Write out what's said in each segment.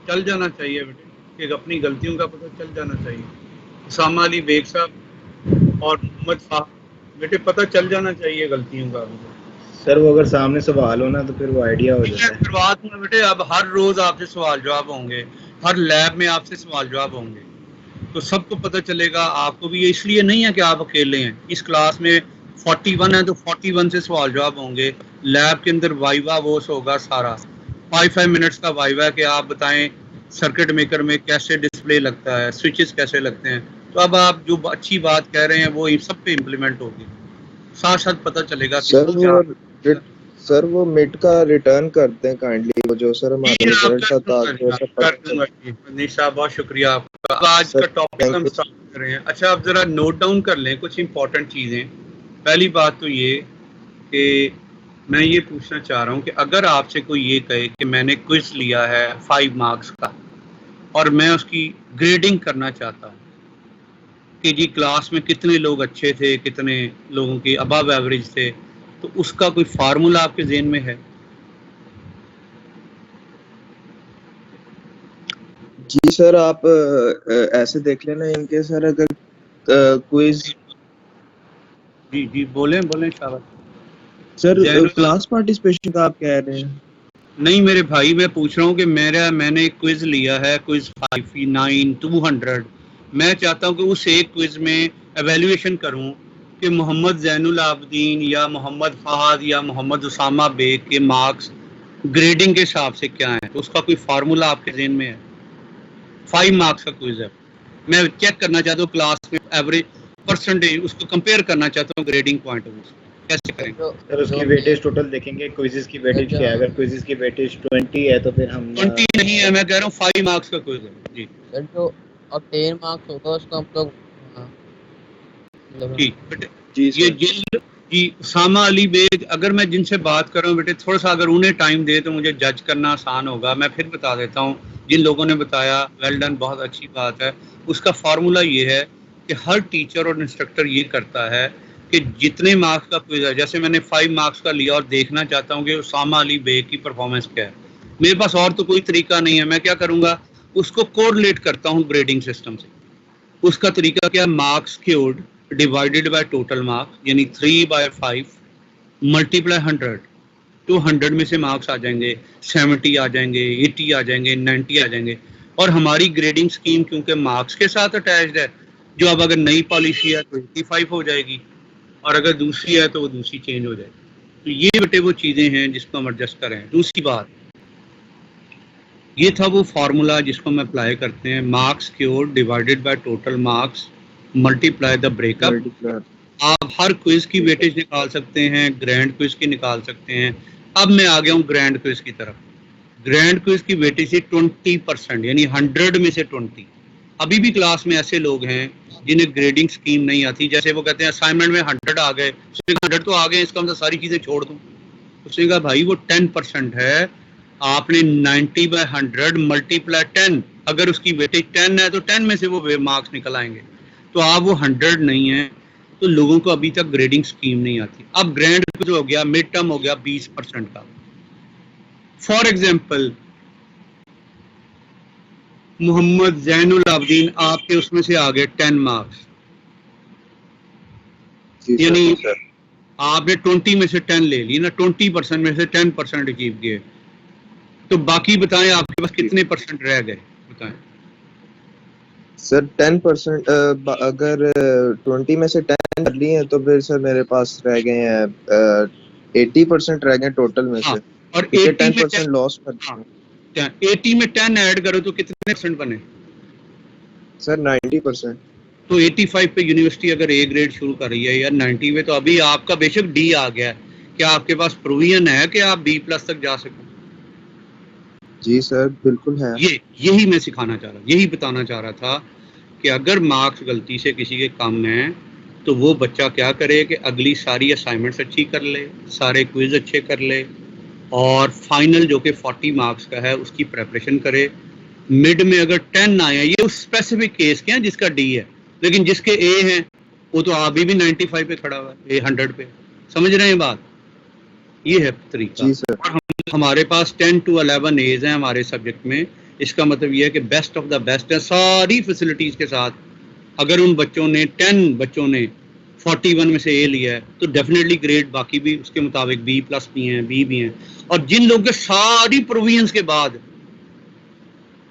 चल जाना चाहिए बेटे, एक अपनी गलतियों का पता चल जाना चाहिए। उसामा अली बेग साहब और मोहम्मद साहब, बेटे पता चल जाना चाहिए गलतियों का। सर वो अगर सामने सवाल हो ना तो फिर वो आइडिया हो जाता है। करवा दूंगा बेटे, अब हर रोज आपसे सवाल जवाब होंगे, हर लैब में आपसे सवाल जवाब होंगे, तो सबको पता चलेगा। आपको भी ये इसलिए नहीं है कि आप अकेले हैं, इस क्लास में 41 है तो 41 से सवाल जवाब होंगे। लैब के अंदर वाइवा वोस होगा सारा, 5 मिनट्स का वाइवा कि आप बताएं सर्किट मेकर में कैसे डिस्प्ले लगता है, स्विचेस कैसे लगते हैं। तो अब आप जो अच्छी बात कह रहे हैं वो इन सब पे इम्प्लीमेंट होगी, साथ साथ पता चलेगा कि सर वो मिड का रिटर्न करते हैं काइंडली, वो जो सर हमारा रिजल्ट था ताकि वो सब कर दूंगा जी। निशा बहुत शुक्रिया आपका। अब आज का टॉपिक हम स्टार्ट कर रहे हैं। अच्छा, अब जरा नोट डाउन कर लें कुछ इंपॉर्टेंट चीजें। पहली बात तो ये कि मैं ये पूछना चाह रहा हूँ कि अगर आपसे कोई ये कहे कि मैंने क्विज लिया है 5 मार्क्स का और मैं उसकी ग्रेडिंग करना चाहता हूँ कि जी क्लास में कितने लोग अच्छे थे, कितने लोगों की अबव एवरेज थे, तो उसका कोई फार्मूला आपके ज़हन में है? जी सर, आप ऐसे देख लेना इनके सर, अगर क्विज जी जी बोलें शाबाश सर, क्लास पार्टिसिपेशन का आप कह रहे हैं? नहीं मेरे भाई, मैं पूछ रहा हूँ कि मैंने क्विज लिया है, क्विज 59 200। मैं चाहता हूँ कि उस एक क्विज में एवेल्युएशन करूँ कि मोहम्मद जैनुल आबदीन या मोहम्मद फहद या मोहम्मद उसामा बेग के मार्क्स ग्रेडिंग के हिसाब से क्या है, तो उसका कोई फार्मूला आपके ज़हन में है? 5 मार्क्स का क्विज है, मैं चेक करना चाहता हूँ क्लास में एवरेज परसेंटेज, उसको कंपेयर करना चाहता हूँ ग्रेडिंग पॉइंट ऑफ व्यू। कैसे करेंगे सर? उसकी वेटेज टोटल देखेंगे, क्विज़ेस की वेटेज क्या है। अगर क्विज़ेस की वेटेज 20 है तो फिर हम 20 नहीं है, मैं कह रहा हूँ 5 मार्क्स का क्विज है जी। सर जो अब 10 मार्क्स होगा उसको हम लोग जी जी उसामा अली बेग, अगर मैं जिनसे बात कर रहा हूँ बेटे, थोड़ा सा अगर उन्हें टाइम दे तो मुझे जज करना आसान होगा। मैं फिर बता देता हूँ, जिन लोगों ने बताया वेल डन, बहुत अच्छी बात है। उसका फार्मूला ये है कि हर टीचर और इंस्ट्रक्टर ये करता है कि जितने मार्क्स का क्विज है, जैसे मैंने 5 मार्क्स का लिया और देखना चाहता हूँ कि उसामा अली बेग की परफॉर्मेंस क्या है, मेरे पास और तो कोई तरीका नहीं है। मैं क्या करूँगा, उसको कोरिलेट करता हूँ ग्रेडिंग सिस्टम से। उसका तरीका क्या, marks cubed divided by total marks, यानी 3/5 मल्टीप्लाई 100, तो 100 में से मार्क्स आ जाएंगे, 70 आ जाएंगे, 80 आ जाएंगे, 90 आ जाएंगे। और हमारी ग्रेडिंग स्कीम क्योंकि मार्क्स के साथ अटैच्ड है, जो अब अगर नई पॉलिसी है तो 85 हो जाएगी, और अगर दूसरी है तो वो दूसरी चेंज हो जाएगी। तो ये बेटे वो चीज़ें हैं जिसको हम एडजस्ट करें। दूसरी बात, ये था वो फार्मूला जिसको हम अप्लाई करते हैं, marks cube divided by total marks multiply the breakup. आप हर क्विज की वेटेज निकाल सकते हैं, ग्रैंड क्विज की निकाल सकते हैं। अब मैं आ गया हूँ ग्रैंड क्विज की तरफ। ग्रैंड क्विज की वेटेज है 20%, यानी 100 में से 20। अभी भी क्लास में ऐसे लोग हैं जिन्हें ग्रेडिंग स्कीम नहीं आती, जैसे वो कहते हैं असाइनमेंट में 100 आ गए, 100 तो आ गए, इसका मतलब सारी चीज़ें छोड़ दूँ। उसने कहा भाई वो 10% है, आपने 90/100 मल्टीप्लाई 10, अगर उसकी वेटेज 10 है तो 10 में से वो मार्क्स निकल आएंगे। तो आप वो 100 नहीं है, तो लोगों को अभी तक ग्रेडिंग स्कीम नहीं आती। अब ग्रैंड जो हो गया, मिड टर्म हो गया 20% का। फॉर एग्जाम्पल मोहम्मद जैनुल आबदीन, आपके उसमें से आ गए 10 मार्क्स, यानी आपने 20 में से 10 ले ली ना, 20% में से 10% अचीव किए। तो बाकी बताएं आपके पास कितने परसेंट रह गए, बताएं सर। 10% अगर 20 में से 10 कर लिए हैं तो फिर सर मेरे पास रह गए हैं 80% रह गए टोटल में से। और 10% लॉस कर 80 में 10 ऐड करो तो कितने परसेंट बने सर? 90%। तो 85 पे यूनिवर्सिटी अगर ए ग्रेड शुरू कर रही है या 90 में, तो अभी आपका बेशक डी आ गया है, क्या आपके पास प्रोविजन है कि आप बी प्लस तक जा सकें? जी सर बिल्कुल है। यही मैं सिखाना चाह रहा, यही बताना चाह रहा था कि अगर मार्क्स गलती से किसी के कम हैं तो वो बच्चा क्या करे कि अगली सारी असाइनमेंट्स अच्छी कर ले, सारे क्विज अच्छे कर ले, और फाइनल जो कि 40 मार्क्स का है उसकी प्रेपरेशन करे। मिड में अगर 10 आए हैं, ये उस स्पेसिफिक केस के हैं जिसका डी है, लेकिन जिसके ए हैं वो तो अभी भी 95 पे खड़ा हुआ है, 100 पे। समझ रहे हैं बात? ये है तरीका। जी सर। हमारे पास 10 to 11 एज हैं हमारे सब्जेक्ट में, इसका मतलब यह है कि बेस्ट ऑफ द बेस्ट है सारी फैसिलिटीज़ के साथ। अगर उन बच्चों ने 10 बच्चों ने 41 में से ए लिया है तो डेफिनेटली ग्रेड बाकी भी उसके मुताबिक B+ भी हैं, B भी हैं। और जिन लोगों के सारी प्रोविजंस के बाद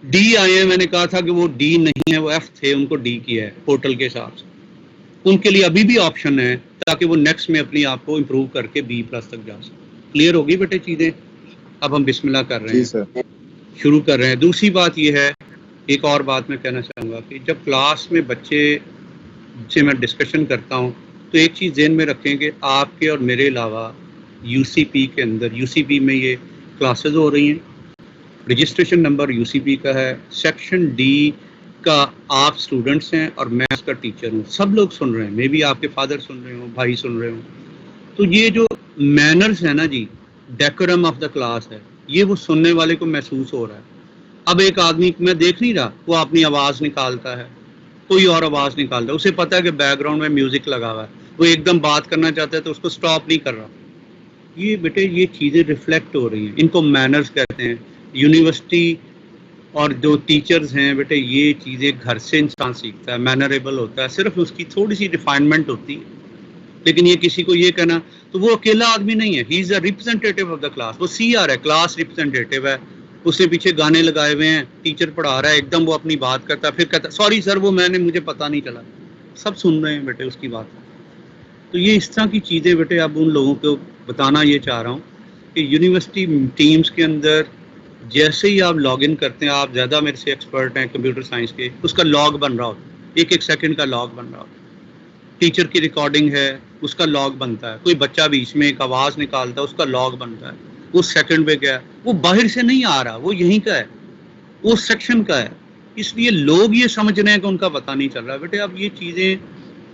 D आए हैं, मैंने कहा था कि वो D नहीं है, वो F थे, उनको D किया है पोर्टल के हिसाब से। उनके लिए अभी भी ऑप्शन है ताकि वो नेक्स्ट में अपने आप को इम्प्रूव करके B+ तक जा सके। क्लियर होगी बेटे चीज़ें? अब हम बिस्मिल्लाह कर रहे हैं, सर शुरू कर रहे हैं। दूसरी बात ये है, एक और बात मैं कहना चाहूँगा कि जब क्लास में बच्चे से मैं डिस्कशन करता हूँ तो एक चीज़ ज़हन में रखें कि आपके और मेरे अलावा UCP के अंदर, UCP में ये क्लासेस हो रही हैं, रजिस्ट्रेशन नंबर UCP का है, सेक्शन D का आप स्टूडेंट्स हैं और मैं उसका टीचर हूँ, सब लोग सुन रहे हैं, मे बी आपके फादर सुन रहे हो, भाई सुन रहे हो। तो ये जो मैनर्स है ना जी, डेकोरम ऑफ द क्लास है, ये वो सुनने वाले को महसूस हो रहा है। अब एक आदमी मैं देख नहीं रहा, वो अपनी आवाज़ निकालता है, कोई और आवाज़ निकालता है, उसे पता है कि बैकग्राउंड में म्यूज़िक लगा हुआ है, वो एकदम बात करना चाहता है तो उसको स्टॉप नहीं कर रहा। ये बेटे ये चीज़ें रिफ्लेक्ट हो रही हैं, इनको मैनर्स कहते हैं। यूनिवर्सिटी और जो टीचर्स हैं बेटे, ये चीज़ें घर से इंसान सीखता है, मैनरेबल होता है, सिर्फ उसकी थोड़ी सी रिफाइनमेंट होती है। लेकिन ये किसी को ये कहना, तो वो अकेला आदमी नहीं है, he is a representative of the class, वो CR है, क्लास रिप्रेजेंटेटिव है। उसके पीछे गाने लगाए हुए हैं, टीचर पढ़ा रहा है, एकदम वो अपनी बात करता है, फिर कहता है सॉरी सर वो मुझे पता नहीं चला। सब सुन रहे हैं बेटे उसकी बात। तो ये इस तरह की चीज़ें बेटे अब उन लोगों को बताना ये चाह रहा हूँ कि यूनिवर्सिटी टीम्स के अंदर जैसे ही आप लॉग इन करते हैं, आप ज़्यादा मेरे से एक्सपर्ट हैं कंप्यूटर साइंस के, उसका लॉग बन रहा होता है, एक सेकंड का लॉग बन रहा होता है। टीचर की रिकॉर्डिंग है, उसका लॉग बनता है, कोई बच्चा बीच में एक आवाज़ निकालता है, उसका लॉग बनता है, उस सेकंड पे क्या है, वो बाहर से नहीं आ रहा, वो यहीं का है, वो सेक्शन का है। इसलिए लोग ये समझ रहे हैं कि उनका पता नहीं चल रहा। बेटे अब ये चीज़ें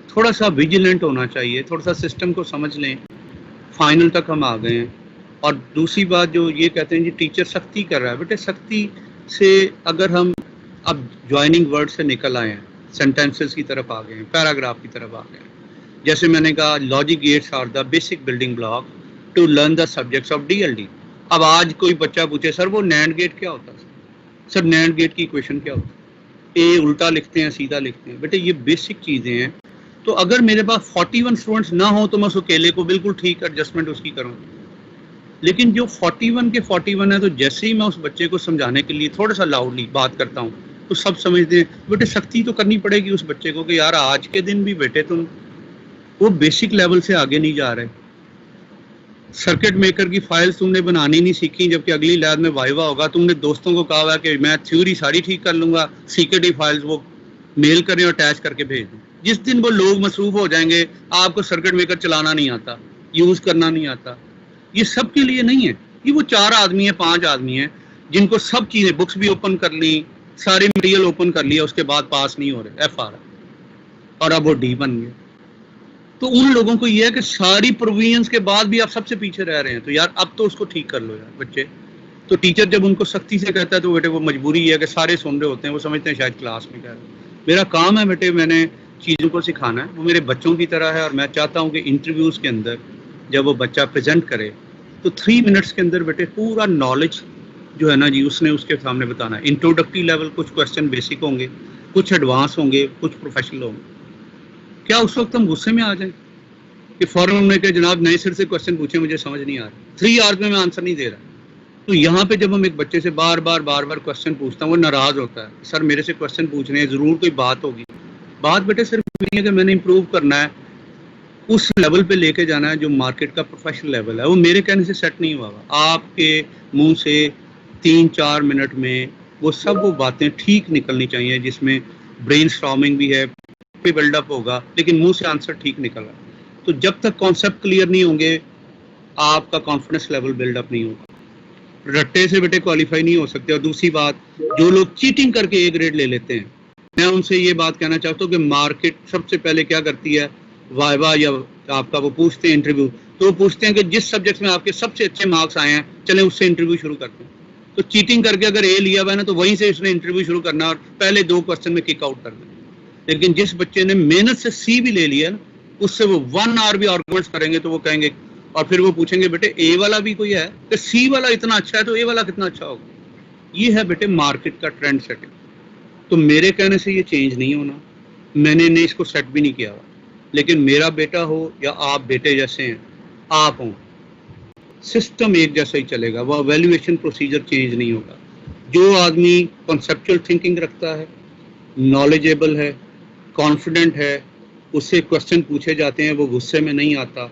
थोड़ा सा विजिलेंट होना चाहिए, थोड़ा सा सिस्टम को समझ लें। फाइनल तक हम आ गए हैं। और दूसरी बात जो ये कहते हैं जी टीचर सख्ती कर रहा है, बेटे सख्ती से अगर हम अब ज्वाइनिंग वर्ड से निकल आए हैं, सेंटेंसेस की तरफ आ गए हैं, पैराग्राफ की तरफ आ गए हैं। जैसे मैंने कहा logic gates are the basic building block to learn the subjects of DLD। अब आज कोई बच्चा पूछे सर वो नैंड गेट क्या होता है, सर नैंड गेट की इक्वेशन क्या होती है, ए उल्टा लिखते हैं सीधा लिखते हैं। बेटे ये बेसिक चीज़ें हैं। तो अगर मेरे पास 41 स्टूडेंट्स ना हो तो मैं उस अकेले को बिल्कुल ठीक एडजस्टमेंट उसकी करूँ, लेकिन जो 41 के 41 है तो जैसे ही मैं उस बच्चे को समझाने के लिए थोड़ा सा लाउडली बात करता हूँ तो सब समझते हैं। बेटे सख्ती तो करनी पड़ेगी उस बच्चे को कि यार आज के दिन भी बेटे तुम वो बेसिक लेवल से आगे नहीं जा रहे। सर्किट मेकर की फाइल्स तुमने बनानी नहीं सीखी, जबकि अगली लैब में वाइवा होगा, तुमने दोस्तों को कहा हुआ कि मैं थ्योरी सारी ठीक कर लूँगा, CKD फाइल्स वो मेल करें और अटैच करके भेज दें। जिस दिन वो लोग मसरूफ हो जाएंगे, आपको सर्किट मेकर चलाना नहीं आता, यूज़ करना नहीं आता। ये सब के लिए नहीं है, ये वो 4 आदमी है 5 आदमी हैं जिनको सब चीज़ें, बुक्स भी ओपन कर ली, सारे मटेरियल ओपन कर लिया, उसके बाद पास नहीं हो रहे, F आ रहा और अब वो D बन गए। तो उन लोगों को ये है कि सारी प्रोविजंस के बाद भी आप सबसे पीछे रह रहे हैं, तो यार अब तो उसको ठीक कर लो यार बच्चे। तो टीचर जब उनको सख्ती से कहता है तो बेटे वो मजबूरी है कि सारे सुन रहे होते हैं, वो समझते हैं शायद क्लास में कह रहे हैं। मेरा काम है बेटे, मैंने चीज़ों को सिखाना है, वो मेरे बच्चों की तरह है। और मैं चाहता हूँ कि इंटरव्यूज़ के अंदर जब वो बच्चा प्रेजेंट करे तो 3 मिनट्स के अंदर बेटे पूरा नॉलेज जो है ना जी उसने उसके सामने बताना है। इंट्रोडक्टरी लेवल कुछ क्वेश्चन बेसिक होंगे, कुछ एडवांस होंगे, कुछ प्रोफेशनल होंगे। क्या उस वक्त हम गुस्से में आ जाएं कि फौरन उन्होंने कहा जनाब नए सिर से क्वेश्चन पूछे, मुझे समझ नहीं आ रहा, 3 आवर्स में मैं आंसर नहीं दे रहा। तो यहाँ पे जब हम एक बच्चे से बार बार क्वेश्चन पूछता हूँ, वो नाराज होता है, सर मेरे से क्वेश्चन पूछ रहे हैं, ज़रूर कोई बात होगी। बात बेटे सिर्फ नहीं है कि मैंने इम्प्रूव करना है, उस लेवल पे लेके जाना है जो मार्केट का प्रोफेशनल लेवल है। वो मेरे कहने से सेट नहीं हुआ, आपके मुंह से 3-4 मिनट में वो सब वो बातें ठीक निकलनी चाहिए, जिसमें ब्रेनस्टॉर्मिंग भी है, बिल्डअप होगा, लेकिन मुंह से आंसर ठीक निकल रहा है। तो जब तक कॉन्सेप्ट क्लियर नहीं होंगे, आपका कॉन्फिडेंस लेवल बिल्डअप नहीं होगा, रट्टे से बेटे क्वालिफाई नहीं हो सकते। और दूसरी बात, जो लोग चीटिंग करके A ग्रेड ले लेते हैं, मैं उनसे ये बात कहना चाहता हूँ कि मार्केट सबसे पहले क्या करती है, वाइवा या आपका वो पूछते हैं इंटरव्यू, तो वो पूछते हैं कि जिस सब्जेक्ट में आपके सबसे अच्छे मार्क्स आए हैं चलें उससे इंटरव्यू शुरू करते हैं। तो चीटिंग करके अगर A लिया हुआ है ना तो वहीं से उसने इंटरव्यू शुरू करना और पहले 2 क्वेश्चन में किक आउट करना। लेकिन जिस बच्चे ने मेहनत से C भी ले लिया ना, उससे वो 1 आवर भी आर्गुमेंट्स करेंगे तो वो कहेंगे, और फिर वो पूछेंगे बेटे A वाला भी कोई है, तो C वाला इतना अच्छा है तो A वाला कितना अच्छा होगा। ये है बेटे मार्केट का ट्रेंड सेटिंग। तो मेरे कहने से ये चेंज नहीं होना, मैंने ने इसको सेट भी नहीं किया हुआ, लेकिन मेरा बेटा हो या आप बेटे जैसे हैं, आप हों, सिस्टम एक जैसा ही चलेगा, वो वैल्यूएशन प्रोसीजर चेंज नहीं होगा। जो आदमी कॉन्सेप्चुअल थिंकिंग रखता है, नॉलेजेबल है, कॉन्फिडेंट है, उससे क्वेश्चन पूछे जाते हैं, वो गुस्से में नहीं आता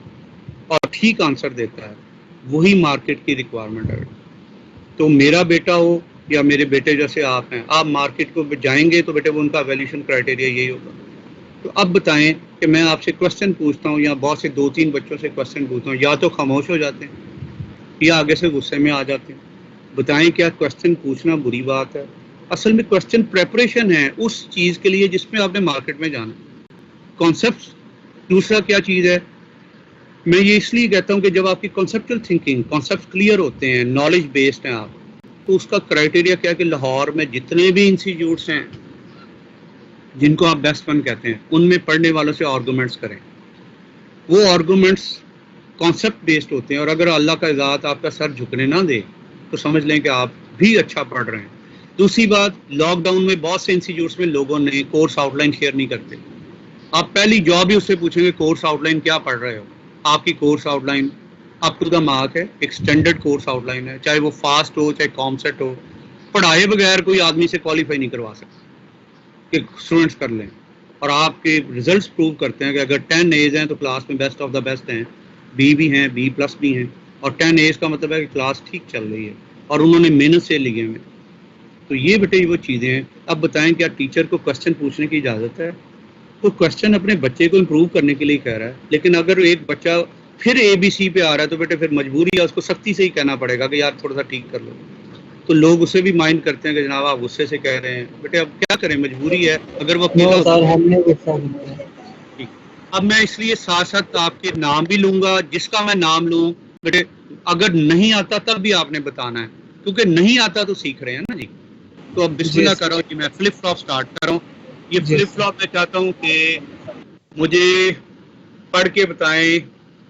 और ठीक आंसर देता है, वही मार्केट की रिक्वायरमेंट है। तो मेरा बेटा हो या मेरे बेटे जैसे आप हैं, आप मार्केट को जाएंगे तो बेटे वो उनका वैल्यूएशन क्राइटेरिया यही होगा। तो अब बताएं कि मैं आपसे क्वेश्चन पूछता हूँ या बहुत से 2-3 बच्चों से क्वेश्चन पूछता हूँ, या तो खामोश हो जाते हैं या आगे से गुस्से में आ जाते हैं। बताएं क्या क्वेश्चन पूछना बुरी बात है? असल में क्वेश्चन प्रेपरेशन है उस चीज़ के लिए जिसमें आपने मार्केट में जाना। कॉन्सेप्ट दूसरा क्या चीज़ है, मैं ये इसलिए कहता हूँ कि जब आपकी कॉन्सेप्चुअल थिंकिंग, कॉन्सेप्ट क्लियर होते हैं, नॉलेज बेस्ड हैं आप, तो उसका क्राइटेरिया क्या है कि लाहौर में जितने भी इंस्टीट्यूट्स हैं जिनको आप बेस्ट वन कहते हैं, उनमें पढ़ने वालों से आर्गूमेंट्स करें। वो आर्गूमेंट्स कॉन्सेप्ट बेस्ड होते हैं और अगर अल्लाह का इजाज़त आपका सर झुकने ना दे तो समझ लें कि आप भी अच्छा पढ़ रहे हैं। दूसरी बात, लॉकडाउन में बहुत से इंस्टीट्यूट्स में लोगों ने कोर्स आउटलाइन शेयर नहीं करते। आप पहली जॉब ही उससे पूछेंगे कोर्स आउटलाइन क्या पढ़ रहे हो, आपकी course outline up to the mark है, एक स्टैंडर्ड कोर्स आउटलाइन है, चाहे वो फास्ट हो चाहे कॉमसेट हो। पढ़ाए बगैर कोई आदमी से क्वालिफाई नहीं करवा सकता कि स्टूडेंट्स कर लें। और आपके रिजल्ट्स प्रूव करते हैं कि अगर 10 A's हैं तो क्लास में बेस्ट ऑफ द बेस्ट हैं, बी भी हैं, B+ भी हैं, और 10 A's का मतलब है कि क्लास ठीक चल रही है और उन्होंने मेहनत से लिए हुए। तो ये बेटे वो चीज़ें हैं। अब बताएं क्या टीचर को क्वेश्चन पूछने की इजाज़त है? तो क्वेश्चन अपने बच्चे को इम्प्रूव करने के लिए कह रहा है, लेकिन अगर एक बच्चा फिर ABC पे आ रहा है तो बेटे फिर मजबूरी है, उसको सख्ती से ही कहना पड़ेगा कि यार थोड़ा सा ठीक कर लो। तो लोग उसे भी माइंड करते हैं कि जनाब आप गुस्से से कह रहे हैं, बेटे अब क्या करें, मजबूरी है। अगर वो अकेला ठीक। अब मैं इसलिए साथ साथ आपके नाम भी लूंगा, जिसका मैं नाम लूं बेटे अगर नहीं आता तब भी आपने बताना है, क्योंकि नहीं आता तो सीख रहे हैं ना जी। तो अब बिस्मिल्लाह कर रहा हूँ कि मैं फ्लिप फ्लॉप स्टार्ट कर रहा हूँ। ये फ्लिप फ्लॉप मैं चाहता हूँ कि मुझे पढ़ के बताएं।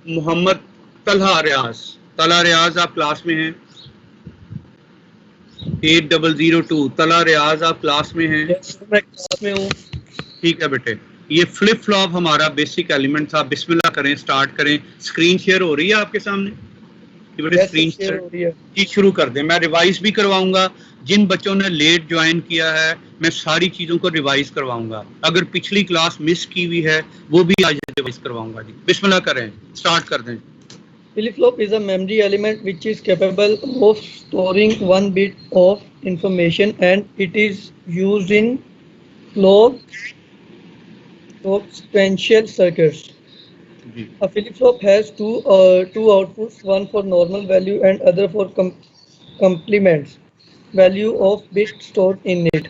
मोहम्मद तलहा रियाज, तलहा रियाज आप क्लास में हैं? 8002 तलहा रियाज आप क्लास में हैं? मैं क्लास में हूँ। ठीक है बेटे, ये फ्लिप फ्लॉप हमारा बेसिक एलिमेंट था। बिस्मिल्लाह करें, स्टार्ट करें। स्क्रीन शेयर हो रही है आपके सामने? बेटे स्क्रीन शेयर हो रही है जी, शुरू कर दें। मैं रिवाइज भी करवाऊंगा। जिन बच्चों ने लेट ज्वाइन किया है मैं सारी चीजों को रिवाइज करवाऊंगा। अगर पिछली क्लास मिस की हुई है वो भी आज रिवाइज करवाऊंगा जी। बिस्मिल्लाह करें, स्टार्ट कर दें। Flip-flop is a memory element which is capable of storing one bit of information and it is used in flow sequential circuits. A flip-flop has two outputs, one for normal value and other for complements value of bit stored in it.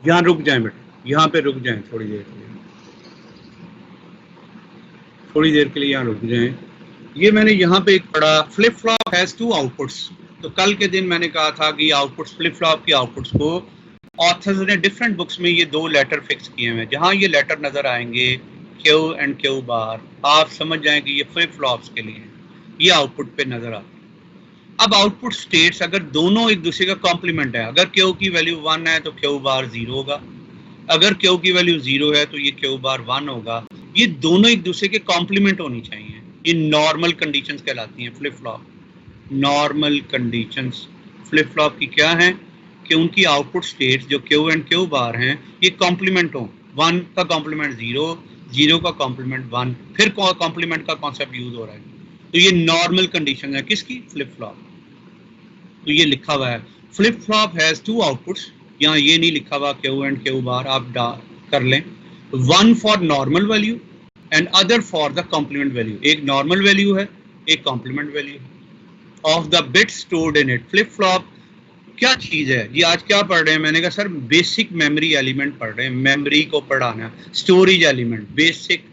यहाँ रुक जाएं बेटे, यहाँ पे रुक जाएं थोड़ी देर के लिए, थोड़ी देर के लिए यहाँ रुक जाएं। ये मैंने यहाँ पे एक पढ़ा, फ्लिप फ्लॉप हैज 2 आउटपुट्स। तो कल के दिन मैंने कहा था कि आउटपुट्स, फ्लिप फ्लॉप की आउटपुट्स को ऑथर्स ने डिफरेंट बुक्स में ये 2 लेटर फिक्स किए हैं। जहाँ ये लेटर नजर आएंगे Q एंड Q बार, आप समझ जाएं कि ये फ्लिप फ्लॉप्स के लिए ये आउटपुट पे नजर आते हैं। अब आउटपुट स्टेट्स अगर दोनों एक दूसरे का कॉम्प्लीमेंट है, अगर Q की वैल्यू 1 है तो Q बार 0 होगा, अगर Q की वैल्यू 0 है तो ये Q बार 1 होगा। ये दोनों एक दूसरे के कॉम्प्लीमेंट होनी चाहिए। ये नॉर्मल कंडीशंस कहलाती हैं flip flop. Normal conditions flip flop की क्या है कि उनकी आउटपुट स्टेट्स जो Q एंड Q बार हैं ये कॉम्प्लीमेंट हों। 1 का कॉम्प्लीमेंट 0, 0 का कॉम्प्लीमेंट 1, फिर कॉम्प्लीमेंट का कॉन्सेप्ट यूज हो रहा है। तो ये नॉर्मल कंडीशन है किसकी? Flip flop. तो ये लिखा हुआ है फ्लिप फ्लॉप हैज 2 आउटपुट्स। यहाँ ये नहीं लिखा हुआ Q एंड Q बार, आप कर लें। 1 for normal value and other for the complement value. एक नॉर्मल वैल्यू है, एक complement value of the bit stored in it. Flip flop क्या चीज है जी? आज क्या पढ़ रहे हैं? मैंने कहा सर बेसिक मेमोरी एलिमेंट पढ़ रहे हैं। मेमोरी को पढ़ाना, storage element, basic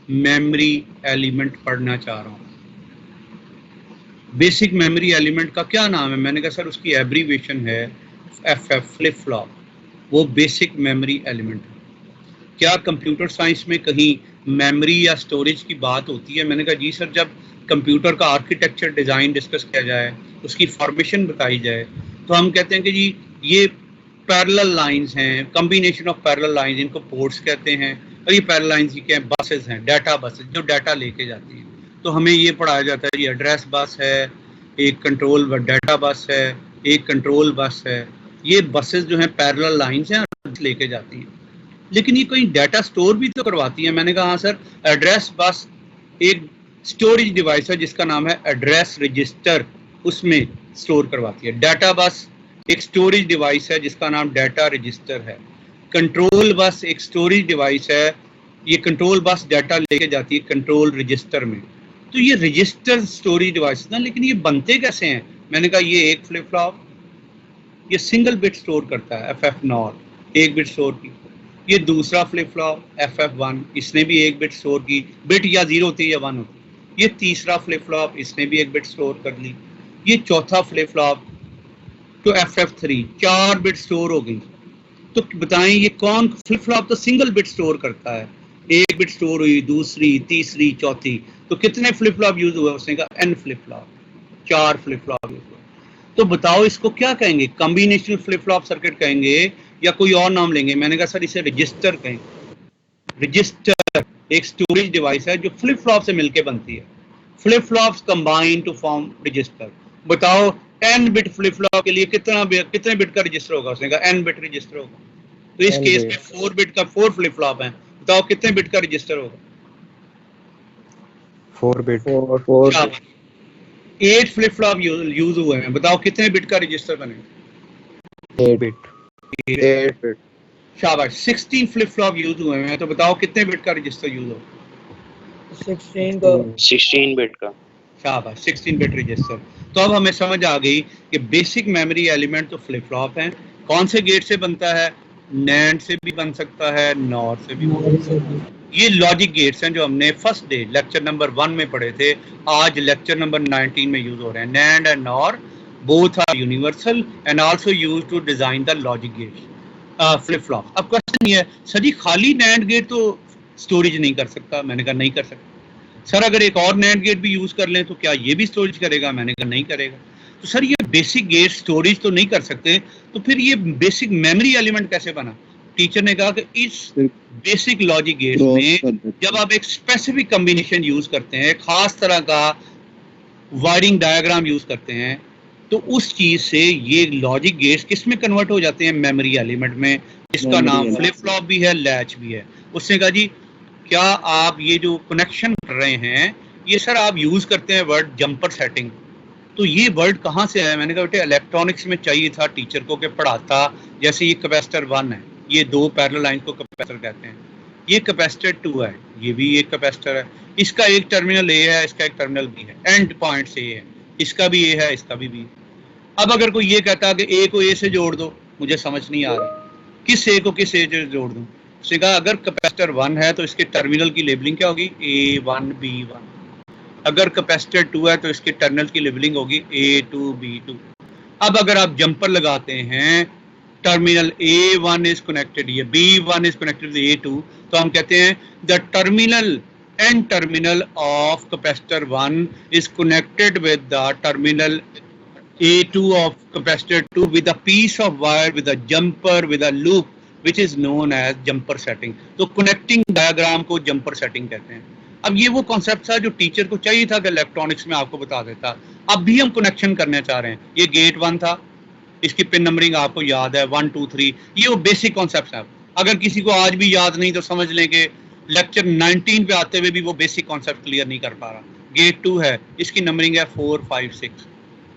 memory element पढ़ना चाह रहा हूँ। बेसिक मेमोरी एलिमेंट का क्या नाम है? मैंने कहा सर उसकी एब्रीवेशन है FF, फ्लिप फ्लॉप। वो बेसिक मेमोरी एलिमेंट है। क्या कंप्यूटर साइंस में कहीं मेमोरी या स्टोरेज की बात होती है? मैंने कहा जी सर, जब कंप्यूटर का आर्किटेक्चर डिज़ाइन डिस्कस किया जाए, उसकी फॉर्मेशन बताई जाए, तो हम कहते हैं कि जी ये पैरेलल लाइंस हैं, कॉम्बिनेशन ऑफ पैरेलल लाइंस, इनको पोर्ट्स कहते हैं। और ये पैरेलल लाइंस की क्या है, बसेस हैं, डाटा बसेस जो डाटा लेके जाती हैं। तो हमें ये पढ़ाया जाता है, ये एड्रेस बस है, एक कंट्रोल डाटा बस है, एक कंट्रोल बस है। ये बसेस जो हैं पैरेलल लाइंस हैं और लेके जाती हैं। लेकिन ये कोई डाटा स्टोर भी तो करवाती है। मैंने कहा हाँ सर, एड्रेस बस एक स्टोरेज डिवाइस है जिसका नाम है एड्रेस रजिस्टर, उसमें स्टोर करवाती है। डाटा बस एक स्टोरेज डिवाइस है जिसका नाम डाटा रजिस्टर है। कंट्रोल बस एक स्टोरेज डिवाइस है, ये कंट्रोल बस डाटा लेके जाती है कंट्रोल रजिस्टर में। तो ये रजिस्टर स्टोरेज डिवाइस ना, लेकिन ये बनते कैसे हैं? मैंने कहा ये एक फ्लिप फ्लॉप ये सिंगल बिट स्टोर करता है, FF0 एक बिट स्टोर की। ये दूसरा फ्लिप फ्लॉप FF1 इसने भी एक बिट स्टोर की, बिट या 0 होती या 1 होती। ये तीसरा फ्लिप फ्लॉप इसने भी एक बिट स्टोर कर ली। ये चौथा फ्लिप फ्लॉप तो FF3 4 बिट स्टोर हो गई। तो बताएं ये कौन फ्लिप फ्लॉप तो सिंगल बिट स्टोर करता है, एक बिट स्टोर हुई, दूसरी, तीसरी, चौथी, तो कितने फ्लिप फ्लॉप यूज हुए? उसने कहा n flip flop, 4 flip flop use हुए। तो बताओ इसको क्या कहेंगे, कॉम्बिनेशनल फ्लिप फ्लॉप सर्किट कहेंगे या कोई और नाम लेंगे? मैंने कहा सर इसे रजिस्टर कहेंगे। रजिस्टर एक स्टोरेज डिवाइस है जो फ्लिप फ्लॉप से मिलकर बनती है। Flip flops combine to form register. बताओ n बिट फ्लिप फ्लॉप के लिए कितने बिट का रजिस्टर होगा? उसने कहा n बिट रजिस्टर होगा। तो इस केस में 4 बिट का 4 फ्लिप फ्लॉप है। बताओ कितने बिट का रजिस्टर होगा? 4 बिट। 8 फ्लिप फ्लॉप यूज हुए हैं। बताओ कितने बिट का रजिस्टर बनेगा? 8 बिट। शाबाश। 16 फ्लिप फ्लॉप यूज हुए हैं, तो बताओ कितने बिट का रजिस्टर यूज होगा? 16 बिट का। शाबाश, 16 बिट रजिस्टर। तो अब हमें समझ आ गई कि बेसिक मेमोरी एलिमेंट तो फ्लिप फ्लॉप हैं। कौन से गेट से बनता है? नैंड से भी बन सकता है, नॉर से भी बन सकता है। ये लॉजिक गेट्स हैं जो हमने फर्स्ट डे लेक्चर नंबर 1 में पढ़े थे, आज लेक्चर नंबर 19 में यूज हो रहे हैं। NAND and NOR both are universal and also used to design the logic gates flip flop. अब क्वेश्चन ये है सर जी खाली नैंड गेट तो स्टोरेज नहीं कर सकता? मैंने कहा नहीं कर सकता। सर अगर एक और नैंड गेट भी यूज कर लें तो क्या ये भी स्टोरेज करेगा? मैंने कहा नहीं करेगा। तो सर ये बेसिक गेट स्टोरेज तो नहीं कर सकते, तो फिर ये बेसिक मेमोरी एलिमेंट कैसे बना? टीचर ने कहा कि इस बेसिक लॉजिक गेट्स में जब आप एक स्पेसिफिक कॉम्बिनेशन यूज करते हैं, खास तरह का वायरिंग डायग्राम यूज करते हैं, तो उस चीज से ये लॉजिक गेट्स किस में कन्वर्ट हो जाते हैं? मेमोरी एलिमेंट में, जिसका नाम फ्लिप फ्लॉप भी है, लैच भी है। उसने कहा जी क्या आप ये जो कनेक्शन कर रहे हैं ये सर आप यूज करते हैं वर्ड जंपर सेटिंग, तो ये वर्ड कहाँ से आया? मैंने कहा बेटे इलेक्ट्रॉनिक्स में चाहिए था टीचर को कि पढ़ाता। जैसे ये कैपेसिटर 1 है, ये 2 पैरेलल लाइन को कैपेसिटर कहते हैं। ये कैपेसिटर 2 है, ये भी एक कैपेसिटर है। इसका एक टर्मिनल ए है, इसका एक टर्मिनल बी है, एंड पॉइंट से ए है, इसका भी ए है, इसका भी बी। अब अगर कोई ये कहता कि ए को ए से जोड़ दो, मुझे समझ नहीं आ रही किस ए को किस ए से जोड़ दूं। उसने कहा अगर कैपेसिटर 1 है तो इसके टर्मिनल की लेबलिंग क्या होगी? A1 B1। अगर कैपेसिटर 2 है तो इसके टर्मिनल की लेबलिंग होगी A2 B2। अब अगर आप जंपर लगाते हैं, टर्मिनल A1 इज कनेक्टेड, ये B1 is connected with A2, तो हम कहते हैं the terminal and terminal of capacitor 1 is connected with the terminal A2 of capacitor 2 with a piece of wire with a jumper with a loop which is known as jumper setting। तो connecting diagram को jumper setting कहते हैं। अब ये वो concept था जो teacher को चाहिए था कि इलेक्ट्रॉनिक्स में आपको बता देता। अब भी हम कनेक्शन करना चाह रहे हैं। ये गेट 1 था, इसकी पिन नंबरिंग आपको याद है 1 2 3, ये वो बेसिक कॉन्सेप्ट है। अगर किसी को आज भी याद नहीं तो समझ लें कि लेक्चर 19 पे आते हुए भी वो बेसिक कॉन्सेप्ट क्लियर नहीं कर पा रहा। गेट 2 है, इसकी नंबरिंग है 4 5 6।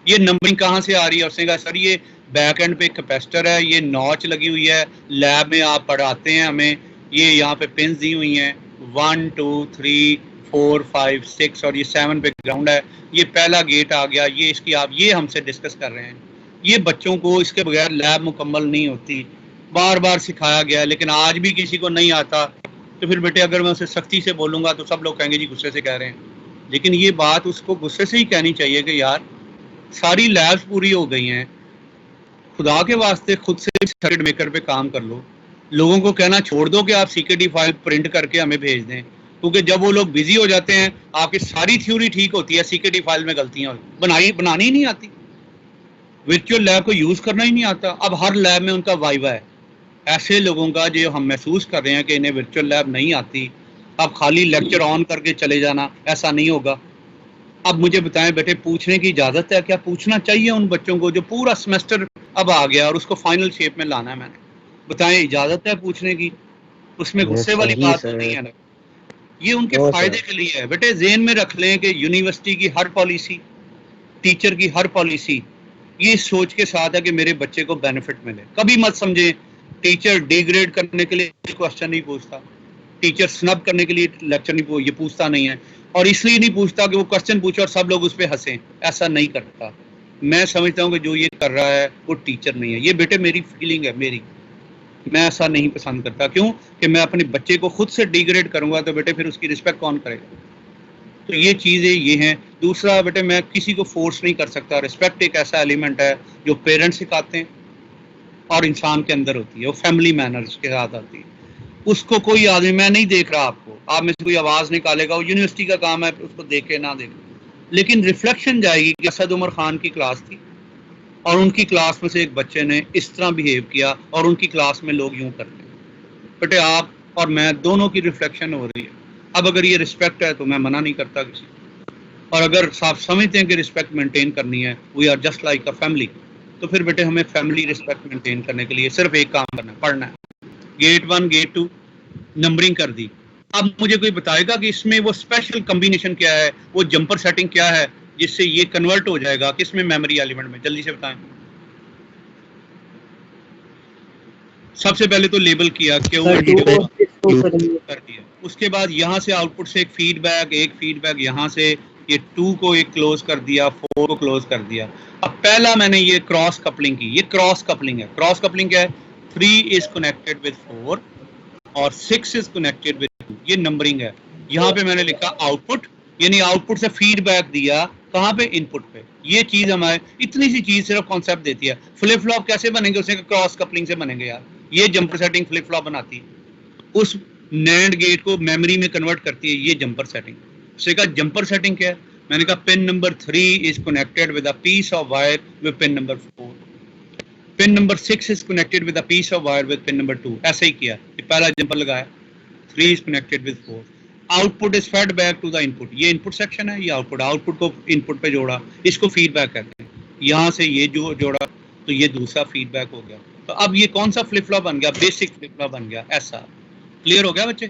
ये नंबरिंग कहाँ से आ रही है? उसने कहा सर ये बैक एंड पे कैपेसिटर है, ये नॉच लगी हुई है, लैब में आप पढ़ाते हैं हमें, ये यहाँ पे पिन दी हुई हैं 1 2 3 4 5 6 और ये 7 पे ग्राउंड है। ये पहला गेट आ गया, ये इसकी आप ये हमसे डिस्कस कर रहे हैं। ये बच्चों को इसके बगैर लैब मुकम्मल नहीं होती, बार बार सिखाया गया, लेकिन आज भी किसी को नहीं आता तो फिर बेटे अगर मैं उसे सख्ती से बोलूँगा तो सब लोग कहेंगे जी गुस्से से कह रहे हैं। लेकिन ये बात उसको गुस्से से ही कहनी चाहिए कि यार सारी लैब्स पूरी हो गई हैं, खुदा के वास्ते खुद से सर्किट मेकर पे काम कर लो। लोगों को कहना छोड़ दो कि आप सीकेडी फाइल प्रिंट करके हमें भेज दें, क्योंकि जब वो लोग बिजी हो जाते हैं आपकी सारी थ्योरी ठीक होती है, सीकेडी फाइल में गलतियां बनानी ही नहीं आती। वर्चुअल लैब को यूज करना ही नहीं आता। अब हर लैब में उनका वाइवा है। ऐसे लोगों का जो हम महसूस कर रहे हैं कि इन्हें वर्चुअल लैब नहीं आती, अब खाली लेक्चर ऑन करके चले जाना, ऐसा नहीं होगा। अब मुझे बताएं बेटे, पूछने की इजाजत है क्या? पूछना चाहिए उन बच्चों को जो पूरा सेमेस्टर अब आ गया और उसको फाइनल शेप में लाना है मैंने। बताएं, इजाजत है पूछने की? उसमें गुस्से वाली जी बात तो सर। नहीं है ना। ये उनके नो फायदे सर। के लिए है बेटे। जेहन में रख लें कि यूनिवर्सिटी की हर पॉलिसी, टीचर की हर पॉलिसी ये सोच के साथ है कि मेरे बच्चे को बेनिफिट मिले। कभी मत समझे टीचर डिग्रेड करने के लिए क्वेश्चन नहीं पूछता, टीचर स्नब करने के लिए लेक्चर नहीं ये पूछता नहीं है, और इसलिए नहीं पूछता कि वो क्वेश्चन पूछे और सब लोग उस पर हंसें। ऐसा नहीं करता। मैं समझता हूँ कि जो ये कर रहा है वो टीचर नहीं है। ये बेटे मेरी फीलिंग है, मेरी। मैं ऐसा नहीं पसंद करता। क्यों? कि मैं अपने बच्चे को खुद से डिग्रेड करूंगा तो बेटे फिर उसकी रिस्पेक्ट कौन करेगा? तो ये चीज़ें ये हैं। दूसरा बेटे, मैं किसी को फोर्स नहीं कर सकता। रिस्पेक्ट एक ऐसा एलिमेंट है जो पेरेंट्स सिखाते हैं और इंसान के अंदर होती है, वो फैमिली मैनर्स के साथ आती है। उसको कोई आदमी, मैं नहीं देख रहा आपको, आप में से कोई आवाज़ निकालेगा, वो यूनिवर्सिटी का काम है, उसको देखे ना देखे, लेकिन रिफ्लेक्शन जाएगी कि असद उमर खान की क्लास थी और उनकी क्लास में से एक बच्चे ने इस तरह बिहेव किया और उनकी क्लास में लोग यूं करते हैं। बेटे आप और मैं दोनों की रिफ्लेक्शन हो रही है। अब अगर ये रिस्पेक्ट है तो मैं मना नहीं करता किसी को। और अगर आप समझते हैं कि रिस्पेक्ट मेंटेन करनी है, we are just like a family, तो फिर बेटे हमें फैमिली रिस्पेक्ट मेंटेन करने के लिए सिर्फ एक काम करना है, पढ़ना है। गेट 1 गेट 2 नंबरिंग कर दी। अब मुझे कोई बताएगा कि इसमें वो स्पेशल कॉम्बिनेशन क्या है, वो जंपर सेटिंग क्या है जिससे ये कन्वर्ट हो जाएगा किसमें? मेमोरी एलिमेंट में। जल्दी से बताएं। सबसे पहले तो लेबल किया क्यू सर एंड 2 टू और 6 को करेंगे। कर दिया। उसके बाद यहाँ से आउटपुट से एक फीडबैक यहाँ से, ये 2 को एक क्लोज कर दिया, 4 को क्लोज कर दिया। अब पहला मैंने ये क्रॉस कपलिंग की। ये क्रॉस कपलिंग है। क्रॉस कपलिंग क्या है? 3 इज कनेक्टेड विद 4 और 6 इज कनेक्टेड विद 2। ये नंबरिंग है। यहाँ पे मैंने लिखा आउटपुट, यानी आउटपुट से फीडबैक दिया कहाँ पे? इनपुट पे। ये चीज हमारे, इतनी सी चीज सिर्फ कॉन्सेप्ट देती है। फ्लिप फ्लॉप कैसे बनेंगे? उससे क्रॉस कपलिंग से बनेंगे यार। ये जंपर सेटिंग फ्लिप फ्लॉप बनाती है, उस नैंड गेट को मेमोरी में कन्वर्ट करती है, ये जंपर सेटिंग। उससे कहा जंपर सेटिंग क्या है? मैंने कहा pin number 3 is connected with a piece of wire with pin number 4, pin number 6 is connected with a piece of wire with pin number 2। ऐसे ही किया, ये पहला जंपर लगाया। 3 is connected with 4, output is fed back to the input. ये input section है, ये output को input पे जोड़ा, इसको फीडबैक कहते हैं। यहाँ से ये जो जोड़ा तो ये दूसरा फीडबैक हो गया। तो अब ये कौन सा फ्लिप फ्लॉप बन गया? बेसिक फ्लिप फ्लॉप बन गया। ऐसा क्लियर हो गया बच्चे?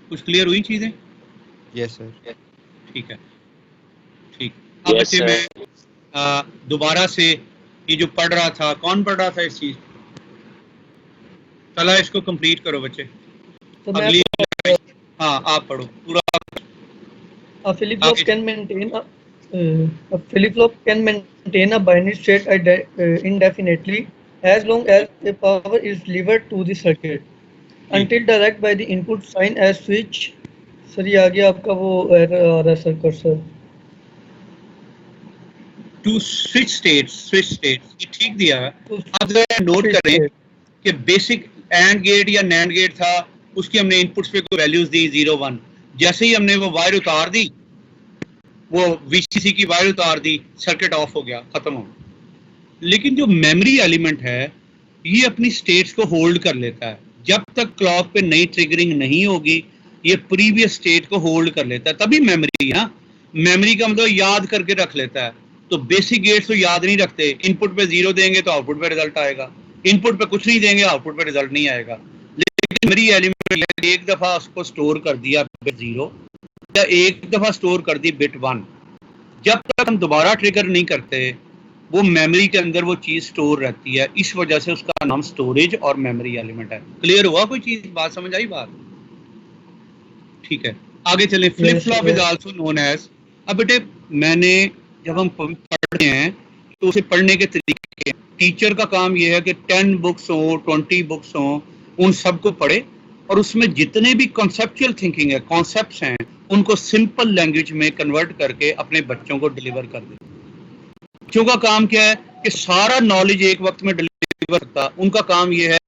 कुछ क्लियर हुई चीजें? Yes sir. ठीक है, ठीक। अब बच्चे मैं दोबारा से ये जो पढ़ रहा था, कौन पढ़ रहा था इस चीज? चला इसको कंप्लीट करो बच्चे। तो मैं अगली, हाँ आप पढ़ो पूरा। a flip-flop can maintain a flip-flop can maintain a binary state indefinitely as long as the power is delivered to the circuit until direct by the input sign as switch. Sir ये आगे आपका वो error आ रहा है sir cursor. Two switch states ये ठीक दिया है। तो अब जरा नोट switch करें state। कि बेसिक एंड गेट या नैंड गेट था, उसकी हमने इनपुट्स पे कोई वैल्यूज दी 0 1। जैसे ही हमने वो वायर उतार दी, वो वीसीसी की वायर उतार दी, सर्किट ऑफ हो गया, खत्म हो गया। लेकिन जो मेमोरी एलिमेंट है ये अपनी स्टेट्स को होल्ड कर लेता है। जब तक क्लॉक पे नई ट्रिगरिंग नहीं होगी ये प्रीवियस स्टेट को होल्ड कर लेता है, तभी मेमोरी। हाँ, मेमोरी का मतलब याद करके रख लेता है। तो बेसिक गेट्स तो याद नहीं रखते। इनपुट पे 0 देंगे तो आउटपुट पे रिजल्ट आएगा, इनपुट पे कुछ नहीं देंगे आउटपुट पे रिजल्ट नहीं आएगा। लेकिन मेमोरी एलिमेंट एक दफा उसको स्टोर कर दिया बिट 0 या एक दफा स्टोर कर दी बिट 1, जब तक हम दोबारा ट्रिगर नहीं करते वो मेमोरी के अंदर वो चीज स्टोर रहती है। इस वजह से उसका नाम स्टोरेज और मेमोरी एलिमेंट है। क्लियर हुआ कोई चीज? बात समझ आई? बात ठीक है। आगे चलें। Flip flop is also known as. अब बेटे मैंने, जब हम पढ़ रहे हैं तो उसे पढ़ने के तरीके, टीचर का काम यह है कि 10 बुक्स हो 20 बुक्स हो उन सबको पढ़े और उसमें जितने भी कॉन्सेप्चुअल थिंकिंग है, कॉन्सेप्ट्स हैं, उनको सिंपल लैंग्वेज में कन्वर्ट करके अपने बच्चों को डिलीवर कर दे। बच्चों का काम क्या है कि सारा नॉलेज एक वक्त में डिलीवर करता, उनका काम यह है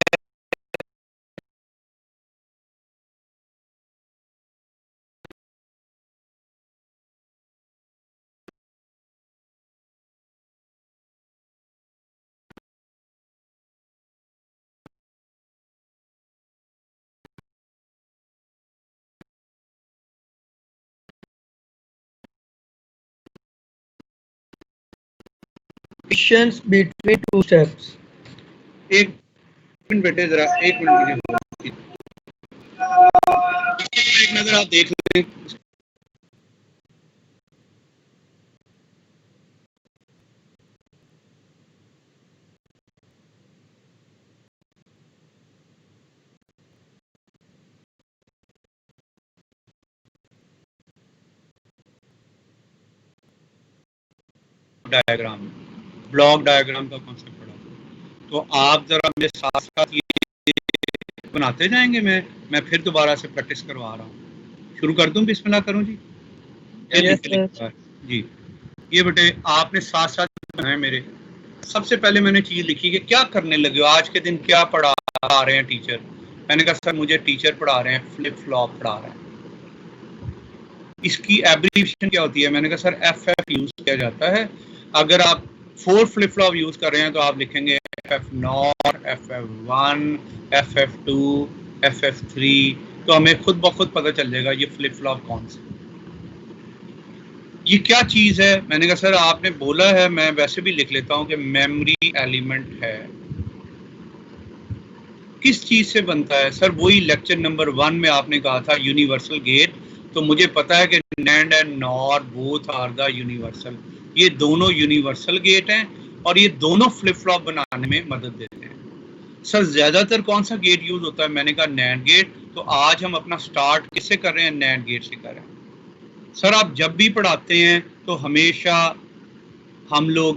Transitions between two steps. एक मिनट बेटे, जरा एक मिनट के लिए एक नजर आप देख लें। डायग्राम, ब्लॉक डायग्राम का कॉन्सेप्ट पढ़ा, तो आप जरा मेरे साथ साथ ये बनाते जाएंगे। मैं फिर दोबारा से प्रैक्टिस करवा रहा हूँ। शुरू कर दूं, बिस्मिल्लाह करूं जी? Yes, sir. जी, ये बेटे आपने साथ साथ बनाए मेरे। सबसे पहले मैंने चीज लिखी कि क्या करने लगे हो, आज के दिन क्या पढ़ा रहे हैं टीचर। मैंने कहा सर मुझे टीचर पढ़ा रहे हैं फ्लिप फ्लॉप पढ़ा रहे हैं। इसकी एब्रीविएशन क्या होती है? मैंने कहा सर FF यूज किया जाता है। अगर आप 4 फ्लिप फ्लॉप यूज कर रहे हैं तो आप लिखेंगे FF0, FF1, FF2, FF3, तो हमें खुद ब खुद पता चल जाएगा ये फ्लिप फ्लॉप कौन सा। ये क्या चीज है? मैंने कहा सर आपने बोला है, मैं वैसे भी लिख लेता हूं कि मेमोरी एलिमेंट है। किस चीज से बनता है? सर वही लेक्चर नंबर 1 में आपने कहा था यूनिवर्सल गेट। तो मुझे पता है कि NAND and NOR both are the universal. ये दोनों यूनिवर्सल गेट हैं और ये दोनों फ्लिप फ्लॉप बनाने में मदद देते हैं। सर ज्यादातर कौन सा गेट यूज होता है? मैंने कहा NAND गेट। तो आज हम अपना स्टार्ट किससे कर रहे हैं? NAND गेट से कर रहे हैं। सर आप जब भी पढ़ाते हैं तो हमेशा हम लोग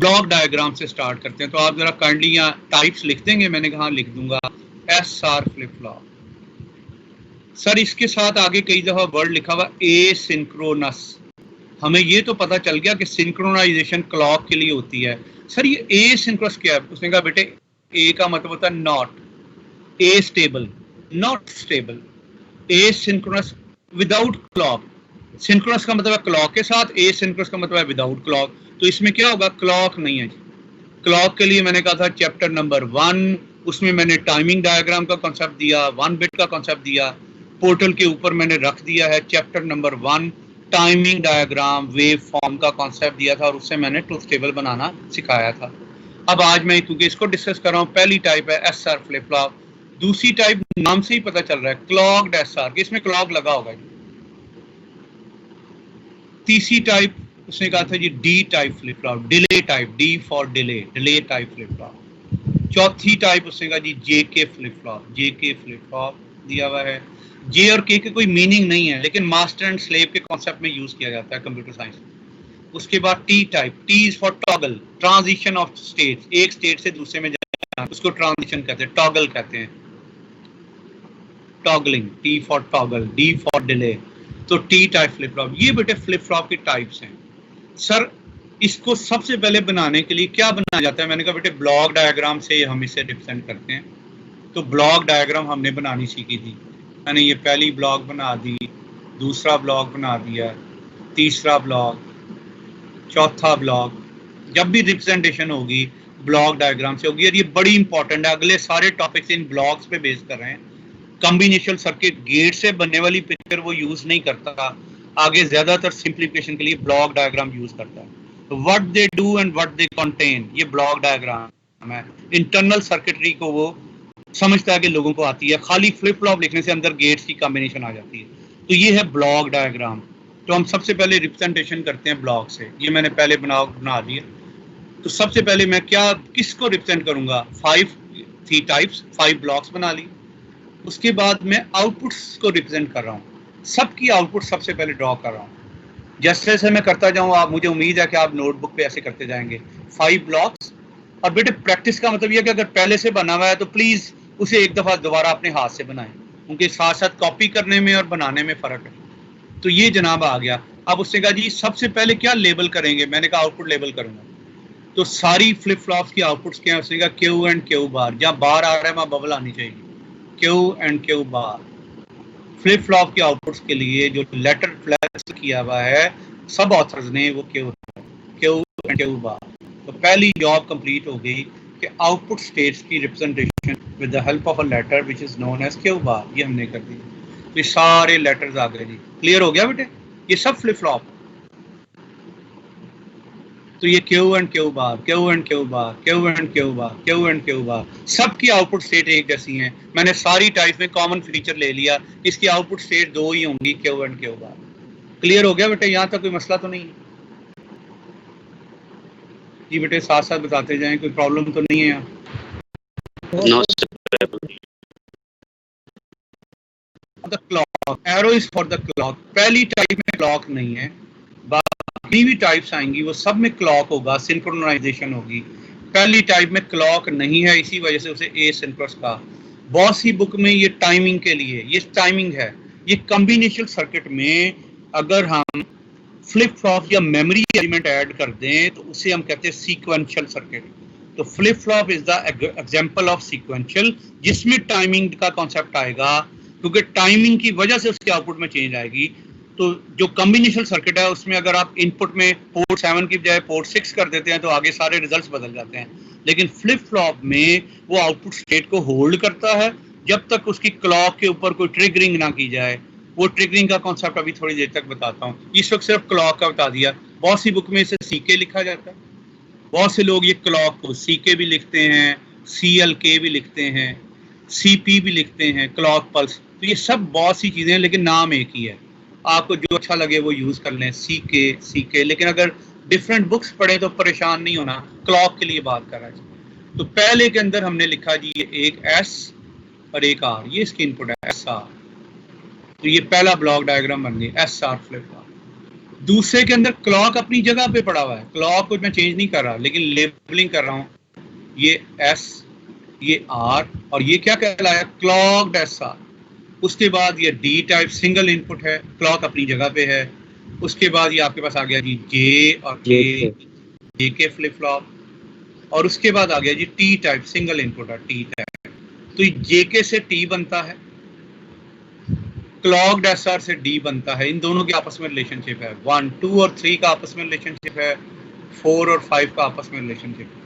ब्लॉक डायग्राम से स्टार्ट करते हैं। तो आप जरा काइंडली यहाँ टाइप्स लिख देंगे? मैंने कहा लिख दूंगा, SR फ्लिप फ्लॉप। सर इसके साथ आगे कई दफा वर्ड लिखा हुआ एसिंक्रोनस। हमें ये तो पता चल गया कि सिंक्रोनाइजेशन क्लॉक के लिए होती है। सर ये एसिंक्रोनस क्या है? उसने कहा बेटे ए का मतलब होता है not, A stable, not stable. Asynchronous without clock. Synchronous का मतलब है क्लॉक के साथ, एसिंक्रोनस का मतलब है विदाउट क्लॉक। तो इसमें क्या होगा? क्लॉक नहीं है जी। क्लॉक के लिए मैंने कहा था चैप्टर नंबर 1, उसमें मैंने टाइमिंग डायग्राम का कॉन्सेप्ट दिया, 1 बिट का कॉन्सेप्ट दिया। पोर्टल के ऊपर मैंने रख दिया है chapter number 1 timing diagram wave form का कॉन्सेप्ट दिया था और उससे मैंने ट्रूथ टेबल बनाना सिखाया था। अब आज मैं क्योंकि इसको डिस्कस कर रहा हूँ, पहली टाइप है SR फ्लिप फ्लॉप। दूसरी टाइप नाम से ही पता चल रहा है क्लॉक्ड SR, कि इसमें क्लॉक लगा होगा। तीसरी टाइप उसने कहा था जी D type flip flop, delay type, D for delay, delay type flip flop. चौथी टाइप उसने कहा जी JK flip flop, JK flip flop दिया हुआ है। J और K के कोई मीनिंग नहीं है, लेकिन मास्टर एंड स्लेव के कॉन्सेप्ट में यूज किया जाता है कंप्यूटर साइंस में। उसके बाद T type, T is for toggle, transition of state, एक स्टेट से दूसरे में जाना, उसको ट्रांजिशन कहते हैं, टॉगल कहते हैं, toggling. T for toggle, D for delay. तो T टाइप फ्लिप फ्लॉप। ये बेटे फ्लिप फ्लॉप के टाइप्स हैं। सर इसको सबसे पहले बनाने के लिए क्या बनाया जाता है? मैंने कहा बेटे ब्लॉक डायग्राम से हम इसे रिप्रेजेंट करते हैं। तो ब्लॉक डायग्राम हमने बनानी सीखी थी। मैंने ये पहली ब्लॉक बना दी, दूसरा ब्लॉक बना दिया, तीसरा ब्लॉक, चौथा ब्लॉक। जब भी रिप्रेजेंटेशन होगी ब्लॉक डायग्राम से होगी और ये बड़ी इंपॉर्टेंट है। अगले सारे टॉपिक्स इन ब्लॉक्स पे बेस कर रहे हैं। कॉम्बिनेशनल सर्किट गेट से बनने वाली पिक्चर वो यूज नहीं करता, आगे ज्यादातर सिंप्लीफिकेशन के लिए ब्लॉक डायग्राम यूज करता है। तो what they do and what they contain, ये ब्लॉक डायग्राम है। इंटरनल सर्किटरी को वो समझता है कि लोगों को आती है, खाली फ्लिप फ्लॉप लिखने से अंदर गेट्स की कॉम्बिनेशन आ जाती है। तो ये है ब्लॉक डायग्राम। तो हम सबसे पहले रिप्रेजेंटेशन करते हैं ब्लॉक से। ये मैंने पहले बना दिया। तो सबसे पहले मैं किसको रिप्रेजेंट करूंगा? 5 टाइप्स, 5 ब्लॉक्स बना ली। उसके बाद मैं आउटपुट्स को रिप्रेजेंट कर रहा हूँ, सबकी आउटपुट सबसे पहले ड्रॉ कर रहा हूँ। जैसे जैसे मैं करता जाऊँ, आप, मुझे उम्मीद है कि आप नोटबुक पे ऐसे करते जाएंगे 5 ब्लॉक्स। और बेटे प्रैक्टिस का मतलब यह कि अगर पहले से बना हुआ है तो प्लीज उसे एक दफा दोबारा अपने हाथ से बनाएं, उनके साथ साथ कॉपी करने में और बनाने में फर्क है। तो ये जनाब आ गया। अब उसने कहा जी सबसे पहले क्या लेबल करेंगे? मैंने कहा आउटपुट लेबल करूंगा। तो सारी फ्लिप फ्लॉप्स की आउटपुट्स क्या है? उसने कहा Q एंड Q बार, जहाँ बार आ रहा है वहां बबल आनी चाहिए, Q and Q bar. Flip flop की आउटपुट्स के लिए जो लेटर फ्लैश किया हुआ है सब ऑथर्स ने, वो Q एंड Q बार। तो पहली जॉब कंप्लीट हो गई कि आउटपुट स्टेट्स की representation with the help of a letter which is known as Q bar, ये हमने कर दी। तो ये सारे लेटर्स आ गए जी। क्लियर हो गया बेटे? ये सब फ्लिप फ्लॉप। तो ये Q and Q bar, Q and Q bar, Q and Q bar, Q and Q bar, सबकी आउटपुट स्टेट एक जैसी हैं। मैंने सारी टाइप में कॉमन फीचर ले लिया, इसकी आउटपुट स्टेट दो ही होंगी, Q and Q bar. Clear हो गया बेटे? यहाँ तक कोई मसला तो नहीं है? जी बेटे साथ साथ बताते जाएं, कोई प्रॉब्लम तो नहीं है यहाँ? No, the clock, arrow is for the clock. पहली टाइप में क्लॉक नहीं है, बाकी भी टाइप्स आएंगी वो सब में क्लॉक होगा, सिंक्रोनाइजेशन होगी। पहली टाइप में क्लॉक नहीं है, इसी वजह से उसे एसिंक्रोनस कहा। बहुत सी बुक में ये टाइमिंग के लिए, ये टाइमिंग है। ये कॉम्बिनेशनल सर्किट में अगर हम फ्लिप फ्लॉप या मेमोरी एलिमेंट ऐड कर दें तो उसे हम कहते हैं सीक्वेंशियल सर्किट। तो flip flop is the example of sequential, जिसमें टाइमिंग का कॉन्सेप्ट आएगा, क्योंकि टाइमिंग की वजह से उसकी आउटपुट में चेंज आएगी। तो जो कॉम्बिनेशनल सर्किट है उसमें अगर आप इनपुट में पोर्ट 7 की बजाय पोर्ट 6 कर देते हैं तो आगे सारे रिजल्ट्स बदल जाते हैं। लेकिन फ्लिप फ्लॉप में वो आउटपुट स्टेट को होल्ड करता है जब तक उसकी क्लॉक के ऊपर कोई ट्रिगरिंग ना की जाए। वो ट्रिगरिंग का कॉन्सेप्ट अभी थोड़ी देर तक बताता हूँ, इस वक्त सिर्फ क्लॉक का बता दिया। बहुत सी बुक में इसे सीके लिखा जाता है, बहुत से लोग ये क्लॉक को सीके भी लिखते हैं, CLK भी लिखते हैं, CP भी लिखते हैं, क्लॉक पल्स। तो ये सब बहुत सी चीजें हैं लेकिन नाम एक ही है। आपको जो अच्छा लगे वो यूज कर लें, CK। लेकिन अगर डिफरेंट बुक्स पढ़े तो परेशान नहीं होना, क्लॉक के लिए बात कर रहा है। तो पहले के अंदर हमने लिखा जी ये एक S और एक R, ये इसकी इनपुट है SR। तो ये पहला ब्लॉक डायग्राम बन गई SR फ्लिप फ्लॉप। दूसरे के अंदर क्लॉक अपनी जगह पे पड़ा हुआ है, क्लॉक को मैं चेंज नहीं कर रहा लेकिन लेबलिंग कर रहा हूँ। ये S, ये R और ये क्या कहलाया? Clogged SR। उसके बाद ये D टाइप सिंगल इनपुट है, क्लॉक अपनी जगह पे है। उसके बाद ये आपके पास आ गया जी J और K फ्लिप फ्लॉप। और उसके बाद आ गया जी T टाइप सिंगल इनपुट है, T टाइप। तो JK से T बनता है, क्लॉक्ड SR से D बनता है। इन दोनों के आपस में रिलेशनशिप है। 1, 2 और 3 का आपस में रिलेशनशिप है, 4 और 5 का आपस में रिलेशनशिप है।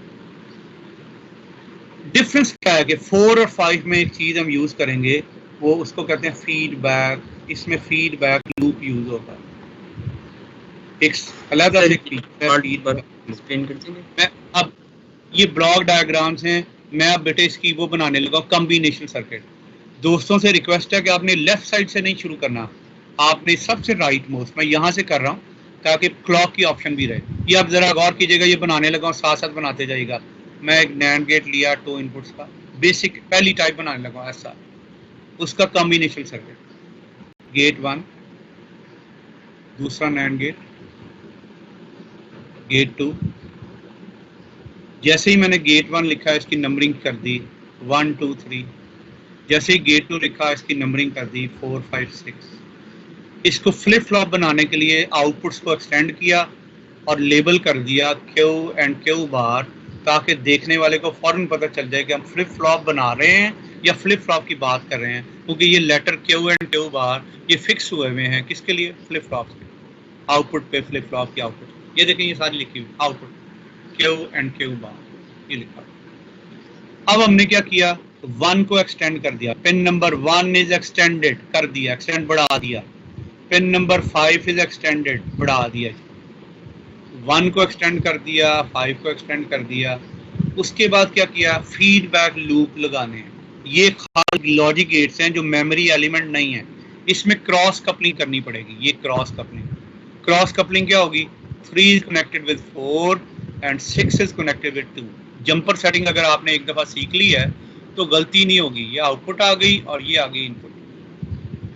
डिफरेंस क्या है कि 4 और 5 में एक चीज हम यूज करेंगे, वो उसको कहते हैं फीडबैक। इसमें फीडबैक लूप यूज होता है। एक अलग एक्सप्लेन कर देंगे। मैं अब ये ब्लॉक डायग्राम्स हैं, मैं अब बेटे इसकी वो बनाने लगा कॉम्बिनेशनल सर्किट। दोस्तों से रिक्वेस्ट है कि आपने लेफ्ट साइड से नहीं शुरू करना, आपने सबसे राइट मोस्ट, मैं यहाँ से कर रहा हूँ ताकि क्लॉक की ऑप्शन भी रहे। ये आप जरा गौर कीजिएगा, ये बनाने लगा हूँ, साथ साथ बनाते जाइएगा। मैं एक नैंड गेट लिया 2 इनपुट्स का, बेसिक पहली टाइप बनाने लगा ऐसा, उसका कॉम्बिनेशनल सर्किट। गेट 1, दूसरा नैंड गेट, गेट 2। जैसे ही मैंने गेट 1 लिखा इसकी नंबरिंग कर दी 1, 2, 3। जैसे ही गेट 2 लिखा इसकी नंबरिंग कर दी 4, 5, 6। इसको फ्लिप फ्लॉप बनाने के लिए आउटपुट्स को एक्सटेंड किया और लेबल कर दिया Q एंड Q बार, ताकि देखने वाले को फौरन पता चल जाए कि हम फ्लिप फ्लॉप बना रहे हैं या फ्लिप फ्लॉप की बात कर रहे हैं। क्योंकि ये letter Q and Q bar ये फिक्स हुए हुए हैं, किसके लिए? फ्लिप फ्लॉप के आउटपुट पे, फ्लिप फ्लॉप की आउटपुट। ये देखें, ये सारी लिखी हुई output Q and Q bar, ये लिखा। अब हमने क्या किया? 1 को एक्सटेंड कर दिया, पिन नंबर 1 इज एक्सटेंडेड कर दिया, एक्सटेंड बढ़ा दिया। पिन नंबर 5 इज एक्सटेंडेड, बढ़ा दिया। 1 को एक्सटेंड कर दिया, 5 को एक्सटेंड कर दिया। उसके बाद क्या किया? फीडबैक लूप लगाने हैं। ये खाली लॉजिक गेट्स हैं जो मेमोरी एलिमेंट नहीं है, इसमें क्रॉस कपलिंग करनी पड़ेगी। ये क्रॉस कपलिंग क्या होगी? 3 is connected with 4 and 6 is connected with 2। Jumper setting अगर आपने एक दफा सीख ली है तो गलती नहीं होगी। ये आउटपुट आ गई और ये आ गई इनपुट।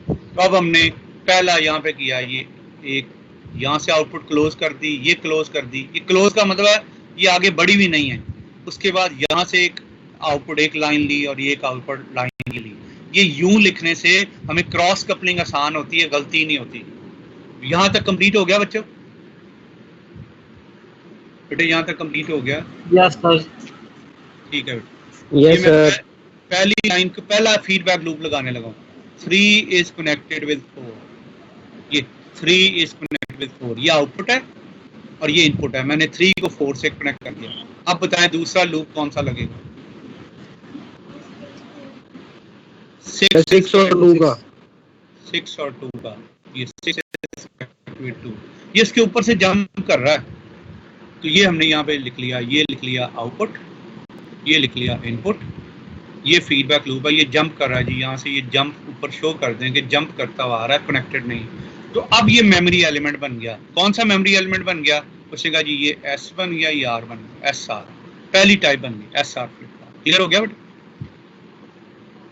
तो अब हमने पहला यहाँ पे किया, ये एक यहाँ से आउटपुट क्लोज कर दी, ये क्लोज कर दी। ये क्लोज का मतलब है ये आगे बढ़ी भी नहीं है। उसके बाद यहाँ से एक आउटपुट एक लाइन ली और ये एक आउटपुट लाइन ली। ये यूं लिखने से हमें क्रॉस कपलिंग आसान होती है, गलती नहीं होती। यहाँ तक कंप्लीट हो गया बच्चों? बेटे यहाँ तक कंप्लीट हो गया? Yes sir. ठीक है बेटे। Yes sir. पहली लाइन को पहला फीडबैक लूप लगाने लगा। 3 इज कनेक्टेड विद 4। ये 3 इज कनेक्टेड विद 4, ये आउटपुट है और ये इनपुट है। मैंने 3 को 4 से कनेक्ट कर दिया। अब बताएं दूसरा लूप कौन सा लगेगा? 6 और 2 का। 6 और 2 का। ये 6 with 2, ये इसके ऊपर से जंप कर रहा है। तो ये हमने यहाँ पे लिख लिया, ये लिख लिया आउटपुट, ये लिख लिया इनपुट, ये फीडबैक लूप है, ये जंप कर रहा है जी, यहाँ से ये जंप ऊपर शो कर दें कि जंप करता हुआ आ रहा है, कनेक्टेड नहीं। तो अब ये मेमोरी एलिमेंट बन गया। कौन सा मेमोरी एलिमेंट बन गया? उसने कहा जी ये एस बन गया, ये आर बन गया, एस आर, पहली टाइप बन गई S R flip flop. Clear हो गया बेटा?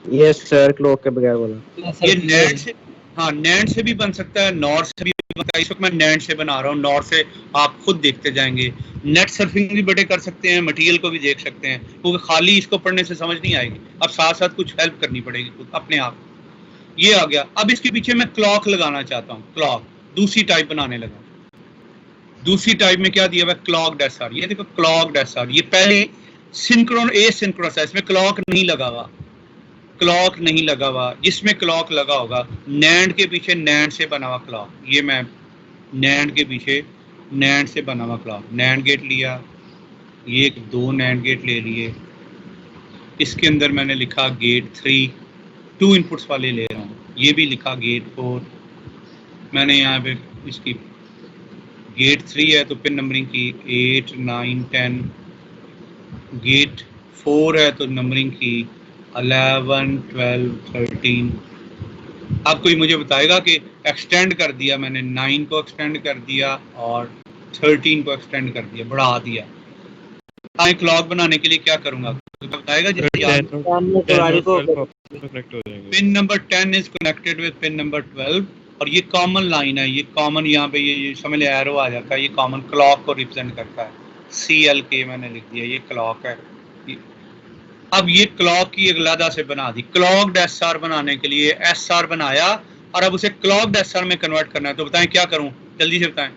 यस सर, क्लॉक के बगैर बोला। ये नैंड से, हाँ नैंड से भी बन सकता है, नॉर से भी बनता है। इस वक्त मैं नैंड से बना रहा हूँ, नॉर से आप खुद देखते जाएंगे। नेट सर्फिंग भी बड़े कर सकते हैं, मटेरियल को भी देख सकते हैं, क्योंकि खाली इसको पढ़ने से समझ नहीं आएगी, अब साथ साथ कुछ हेल्प करनी पड़ेगी खुद अपने आप। ये आ गया। अब इसके पीछे मैं क्लॉक लगाना चाहता हूँ, क्लॉक दूसरी टाइप बनाने लगा। दूसरी टाइप में क्या दिया हुआ? Clogged SR. ये देखो क्लॉक्ड एसआर, ये पहले सिंक्रोन एसिंक्रोनस है, इसमें क्लॉक नहीं लगा हुआ, क्लॉक नहीं लगा हुआ। जिसमें क्लॉक लगा होगा नैंड के पीछे नैंड से बना हुआ क्लॉक, ये मैं नैंड के पीछे नैंड से बना हुआ क्लॉक, नैंड गेट लिया, ये दो नैंड गेट ले लिए, इसके अंदर मैंने लिखा गेट 3, 2 इनपुट्स वाले ले रहा हूँ, ये भी लिखा गेट 4, मैंने यहाँ पे इसकी गेट 3 है तो पिन नंबरिंग की 8, 9, 10, गेट 4 है तो नंबरिंग की 11, 12, 13। अब कोई मुझे बताएगा कि एक्सटेंड कर दिया मैंने, 9 को एक्सटेंड कर दिया और 13 को एक्सटेंड कर दिया, बढ़ा दिया। मैं क्लॉक बनाने के लिए क्या करूंगा बताएगा जी? Pin number 10 is connected with pin number 12 और ये कॉमन लाइन है, ये कॉमन यहाँ पे ये समझ ले एरो आ जाता है, ये कॉमन क्लॉक को रिप्रेजेंट करता है। CLK मैंने लिख दिया, ये क्लॉक है। अब ये क्लॉक की अलग से बना दी। क्लॉक्ड SR बनाने के लिए SR बनाया और अब उसे क्लॉक्ड SR में कन्वर्ट करना है, तो बताएं क्या करूं, जल्दी से बताएं।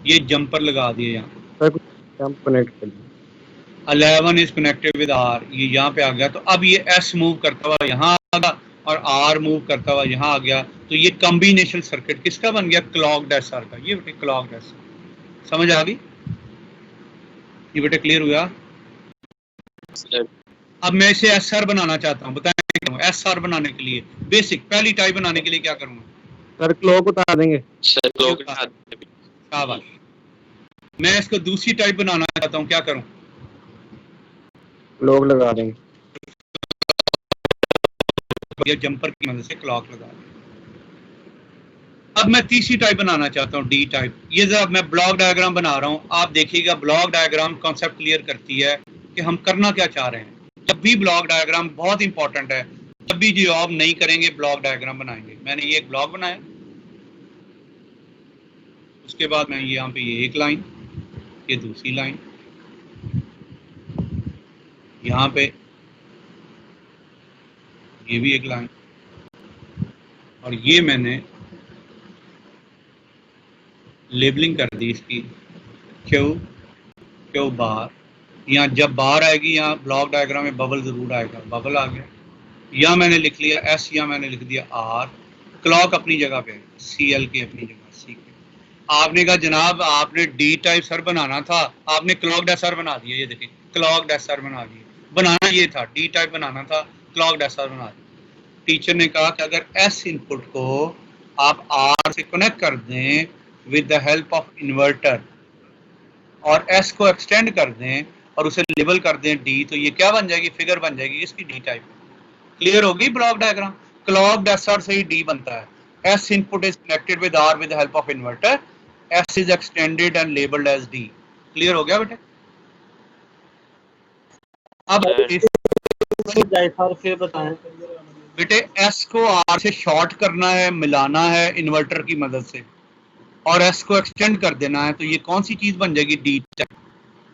ये जंपर लगा दिए यहाँ, जंप कनेक्ट कर दिया। 11 इज कनेक्टेड विद R, ये यहाँ पे आ गया। तो अब ये S मूव करता हुआ यहाँ आ गया और R मूव करता हुआ यहाँ आ गया, तो ये कॉम्बिनेशन सर्किट किसका बन गया? क्लॉक्ड SR का। ये बेटे क्लॉक्ड SR समझ आ गई? ये बेटे क्लियर हुआ? अब मैं इसे SR बनाना चाहता हूँ, बताएं SR बनाने के लिए बेसिक पहली टाइप बनाने के लिए क्या करूंगा? सर क्लॉक उतार देंगे। सर क्लॉक शाबाश। मैं इसको दूसरी टाइप बनाना चाहता हूँ, क्या करूं? क्लॉक लगा देंगे। ये जंपर की मदद से क्लॉक लगा दें। अब मैं तीसरी टाइप बनाना चाहता हूँ, D टाइप। ये जरा मैं ब्लॉक डायग्राम बना रहा हूँ, आप देखिएगा ब्लॉक डायग्राम कॉन्सेप्ट क्लियर करती है कि हम करना क्या चाह रहे हैं। जब भी ब्लॉक डायग्राम बहुत इंपॉर्टेंट है, जब भी जॉब नहीं करेंगे ब्लॉक डायग्राम बनाएंगे। मैंने ये एक ब्लॉक बनाया, उसके बाद मैं यहाँ पे ये एक लाइन, ये दूसरी लाइन, यहाँ पे ये भी एक लाइन, और ये मैंने लेबलिंग कर दी इसकी क्यू बार। यहाँ जब बार आएगी यहाँ ब्लॉक डायग्राम में बबल जरूर आएगा, बबल आ गया। यहाँ मैंने लिख लिया S, यहाँ मैंने लिख दिया R, क्लॉक अपनी जगह पे, CLK अपनी जगह, आपने कहा जनाब आपने D टाइप सर बनाना था, आपने क्लॉक्ड SR बना दिया। ये देखिए क्लॉक्ड SR बना दिया, बनाना ये था D टाइप बनाना था, क्लॉक्ड SR बना दिया। टीचर ने कहा कि अगर S इनपुट को आप R से कनेक्ट कर दें with the help of inverter और S को एक्सटेंड कर दें और उसे लेबल कर दें D, तो ये क्या बन जाएगी? फिगर बन जाएगी इसकी D टाइप। क्लियर होगी ब्लॉक डायग्राम? क्लॉक्ड SR से ही D बनता है। S input is connected with R with the help of inverter. S is extended and labeled as D. Clear हो गया बेटे? अब फिर बताएं बेटे S को R से शॉर्ट करना है, मिलाना है इन्वर्टर की मदद से, और S को एक्सटेंड कर देना है, तो ये कौन सी चीज बन जाएगी? D type.